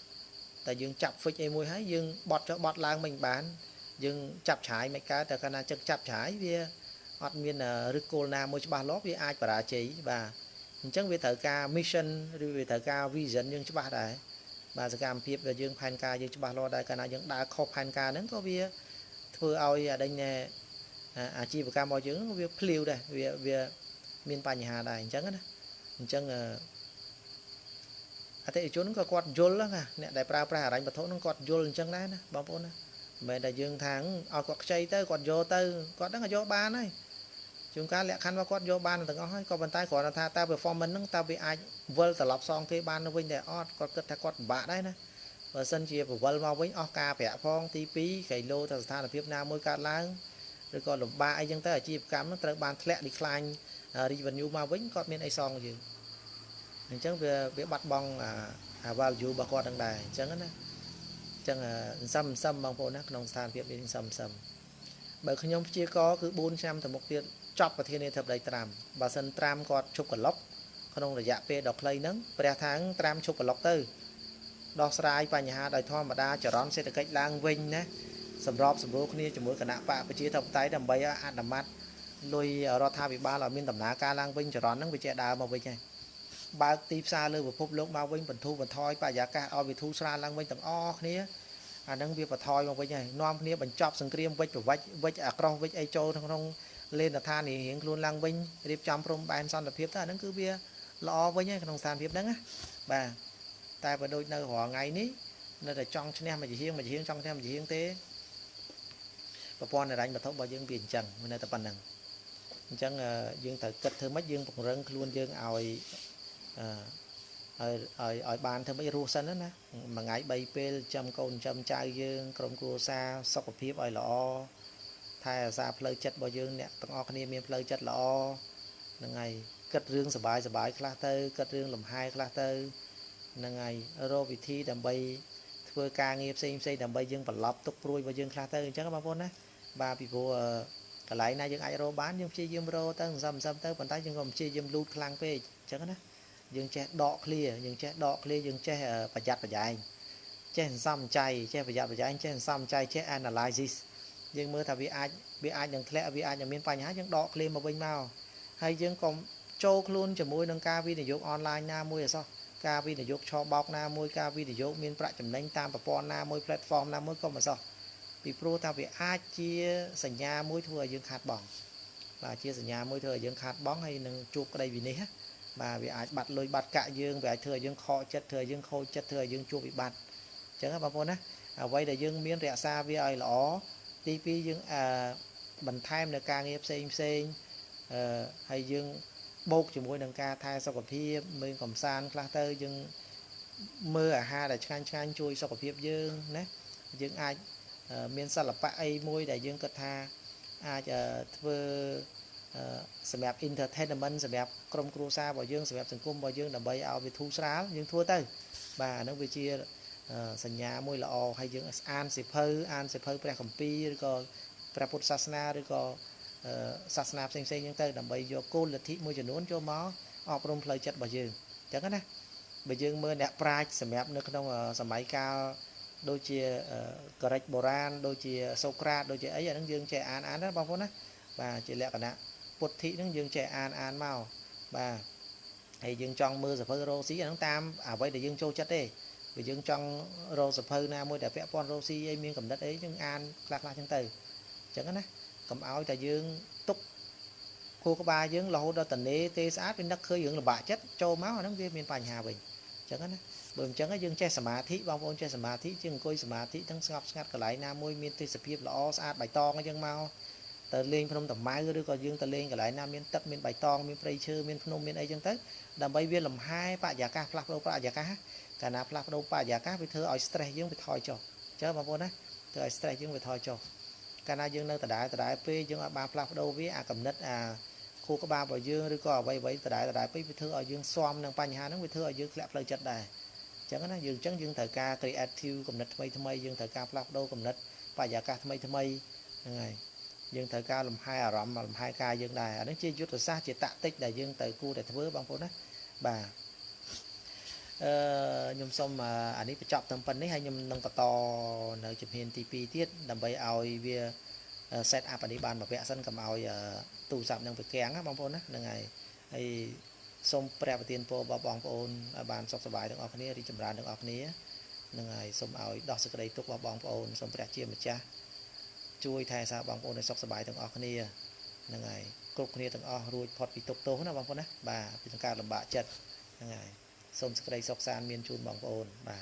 តែយើងចាប់ fix អីមួយហើយយើងបត់ចុះបត់ឡើងមិនបានយើងចាប់ឆាយមិនកើតតែកាលណាចឹកចាប់ឆាយវាអត់មានឫសគល់ណាមួយច្បាស់លាស់វាអាចបរាជ័យបាទអញ្ចឹងវាត្រូវការ mission ឬវាត្រូវការ vision យើងច្បាស់ដែរបាទសកម្មភាពដែលយើងផែនការយើងច្បាស់លាស់ដែរកាលណាយើងដើរខុសផែនការហ្នឹងក៏វាធ្វើឲ្យអាដេញអាជីវកម្មរបស់យើងវាភ្លាវដែរវាមានបញ្ហាដែរអញ្ចឹងណាអញ្ចឹងអតិថិជនក៏គាត់យល់ណាអ្នកដែលប្រើប្រាស់ហិរញ្ញវត្ថុហ្នឹងគាត់យល់អញ្ចឹងដែរណាបងប្អូនណាមិនមែនតែយើងថាឲ្យគាត់ខ្ចីទៅគាត់យកទៅគាត់ដឹងថាយកបានហើយជួនកាលលក្ខខណ្ឌរបស់គាត់យកបានទាំងអស់ហើយក៏ប៉ុន្តែគ្រាន់តែថាតើ performance ហ្នឹងតើវាអាចវិលត្រឡប់សងគេបានវិញតែអត់គាត់គិតថាគាត់ពិបាកដែរណាបើសិនជាពវល់មកវិញអស់ការប្រាក់ផងទី2ក្រៃលោទៅស្ថានភាពណាមួយកើតឡើងឬក៏លំបាកអីចឹងទៅអាជីវកម្មហ្នឹងត្រូវបានធ្លាក់ decline revenue មកវិញគាត់មានអីសងយើងអញ្ចឹងវាបាត់បង់value របស់គាត់ហ្នឹងដែរអញ្ចឹងណាចឹងសឹមបងប្អូនណាក្នុងស្ថានភាពនេះសឹមបើខ្ញុំព្យាករគឺ4ឆ្នាំទៅមុខទៀតចប់ប្រធានាធិបតីត្រាំបើសិនត្រាំគាត់ឈប់កន្លុកក្នុងរយៈពេលដ៏ខ្លីហ្នឹងព្រះថាងត្រាំឈប់កន្លុកទៅដោះស្រាយបញ្ហាដោយធម្មតាចរន្តសេដ្ឋកិច្ចឡើងវិញណាសម្របសម្រួលគ្នាជាមួយគណៈបកប្រជាធិបតេយ្យដើម្បីអនុម័តលុយរដ្ឋាភិបាលឲ្យមានដំណើរការឡើងវិញចរន្តហ្នឹងវាចេះដើរមកវិញហើយបើកទីផ្សារលើពិភពលោកមកវិញបន្ធូរបន្ថយបរិយាកាសឲ្យវាធូរស្រាលឡើងវិញទាំងអស់គ្នាអានឹងវាបន្ថយមកវិញហើយនាំគ្នាបញ្ចប់សង្គ្រាមវិច្ចប្រវិច្ចវិច្ចអាក្រោះវិច្ចអីចូលក្នុងលេនដ្ឋាននេះរៀងខ្លួនឡើងវិញរៀបចំព្រំដែនសន្តិភាពទៅអានឹងគឺវាល្អវិញហើយក្នុងស្ថានភាពហ្នឹងណាបាទតែបើដូចនៅរាល់ថ្ងៃនេះនៅតែចង់ឈ្នះមួយជាងចង់ឈ្នះមួយជាងទេប្រព័ន្ធហិរញ្ញវត្ថុរបស់យើងវាអញ្ចឹងមិនតែប៉ុណ្្នឹងអញ្ចឹងយើងត្រូវគិតធ្វើម៉េចយើងពង្រឹងខ្លួនយើងឲ្យបានធ្វើម៉េចរស់សិនណាមួយថ្ងៃ3ពេលចាំកូនចាំចៅយើងក្រុមគ្រួសារសុខភាពឲ្យល្អថែរក្សាផ្លូវចិត្តរបស់យើងអ្នកទាំងអស់គ្នាមានផ្លូវចិត្តល្អហ្នឹងហើយគិតរឿងសុបាយខ្លះទៅគិតរឿងលំហែខ្លះទៅហ្នឹងហើយរកវិធីដើម្បីធ្វើការងារផ្សេងដើម្បីយើងបន្លប់ទុកព្រួយរបស់យើងខ្លះទៅអញ្ចឹងបងប្អូនណាបាទពីព្រោះកន្លែងណាយើងអាចរកបានយើងព្យាយាមរកទៅសន្សំទៅប៉ុន្តែយើងក៏ព្យាយាមលូតខ្លាំងពេកអញ្ចឹងណាយើងចេះដកឃ្លាយើងចេះប្រយ័ត្នប្រយែងចេះសន្សំចៃចេះប្រយ័ត្នប្រយែងចេះសន្សំចៃចេះ analysis យើងមើលថាវាអាចនឹងធ្លាក់វាអាចនឹងមានបញ្ហាយើងដកឃ្លាមកវិញមកហើយយើងកុំចូលខ្លួនជាមួយនឹងការវិនិយោគអនឡាញណាមួយអសោះការវិនិយោគឆបោកណាមួយការវិនិយោគមានប្រាក់ចំណេញតាមប្រព័ន្ធណាមួយ platform ណាមួយក៏មិនអសោះពីព្រោះថាវាអាចជាសញ្ញាមួយធ្វើឲ្យយើងខាតបង់បាទជាសញ្ញាមួយធ្វើឲ្យយើងខាតបង់ហើយនឹងជួបក្តីវិនិច្ឆ័យបាទវាអាចបាត់លុយបាត់កាក់យើងវាអាចធ្វើឲ្យយើងខកចិត្តធ្វើឲ្យយើងខូចចិត្តធ្វើឲ្យយើងជួបវិបត្តិអញ្ចឹងបងប្អូនណាអ្វីដែលយើងមានរក្សាវាឲ្យល្អទី2យើងបន្ថែមនៅការងារផ្សេងហើយយើងបូកជាមួយនឹងការថែសុខភាពមើលកំសាន្តខ្លះទៅយើងមើលអាហារដែលឆ្ងាញ់ជួយសុខភាពយើងណាយើងអាចមានសិល្បៈអីមួយដែលយើងគិតថាអាចធ្វើសម្រាប់ entertainment សម្រាប់ក្រុមគ្រួសាររបស់យើងសម្រាប់សង្គមរបស់យើងដើម្បីឲ្យវាធូរស្រាលយើងធ្វើទៅបាទអានោះវាជាសញ្ញាមួយល្អហើយយើងអានសៀវភៅព្រះគម្ពីរឬក៏ព្រះពុទ្ធសាសនាឬក៏សាសនាផ្សេងហ្នឹងទៅដើម្បីយកគោលលទ្ធិមួយចំនួនចូលមកអប់រំផ្លូវចិត្តរបស់យើងអញ្ចឹងណាបើយើងមើលអ្នកប្រាជ្ញសម្រាប់នៅក្នុងសម័យកាលដូចជាក្រិចបុរាណដូចជាសូក្រាតដូចជាអីអាហ្នឹងយើងចេះអានណាបងប្អូនណាបាទជាលក្ខណៈពុទ្ធិហ្នឹងយើងចេះអានមកបាទហើយយើងចង់មើលសភៅរ៉ូស៊ីអាហ្នឹងតាមអ្វីដែលយើងចូលចិត្តទេបើយើងចង់រកសភៅណាមួយដែលពាក់ព័ន្ធរ៉ូស៊ីអីមានកំណត់អីយើងអានខ្លះចឹងទៅអញ្ចឹងណាកុំឲ្យតែយើងទុក khu các ba dưỡng lẩu đó tận đế tê sát bên đất khơi dưỡng là bạ chất trâu máu nó viên miền Pành Hà Bình chẳng á bởi chẳng á dương che sả má thị bong ôn che sả má thị chừng coi sả má thịทั้งngọc ngắt cả lại nam môi miền tây sập hiệp lõ sát bài to cái dương mau tờ lên phnom tầm mai rồi còn dương tờ lên cả lại nam miền tất miền bài to miền tây chư miền phnom miền ấy chẳng tới đầm bay viên làm hai bạ giả ca flap đâu bạ giả ca cả nạp flap đâu bạ giả ca với thưa ỏi stress dương bị thoi cho chớ bong ôn á thưa ỏi stress dương bị thoi cho cả na dương nơi tờ đại p dương ba flap đâu với cầm nứt khu các ba bảo dương rồi có vậy vậy tờ đại với thưa ở dương xóm năng Pành Hà nó với thưa ở dương lẹp lời chật đài chẳng nó dương chẳng dương thời ca creative cầm nứt thay dương thời ca flap đâu cầm nứt bạ giả ca thay ngày dương thời ca làm hai rộng mà làm hai ca dương đài ở đó chia chút rồi xa chỉ tạ tích đại dương tới cu để thưa bằng phố đó bà nhung xong mà anh ấy phải chọn tầm phần đấy hay nhung nâng to nơi chụp hình TP tiết đầm bay ao bia set up anh ấy bàn mà vẽ sân cầm ao tù sạm đang phải kén á bằng phố đó là ngày hay xong prep tiền po bao bong ôn bàn sọc sờ bài được ở này đi chậm rãi được ở này là ngày xong ao đo sự đây tục bao bong ôn xong prep chia một cha chui thay sao bằng ôn để sọc sờ bài được ở này là ngày cục này từng ở rồi phật bị tục tố nó bằng phố đó bà bị thằng ca làm bạ chật là ngày xong sự đây sọc san miên chun bằng ôn bà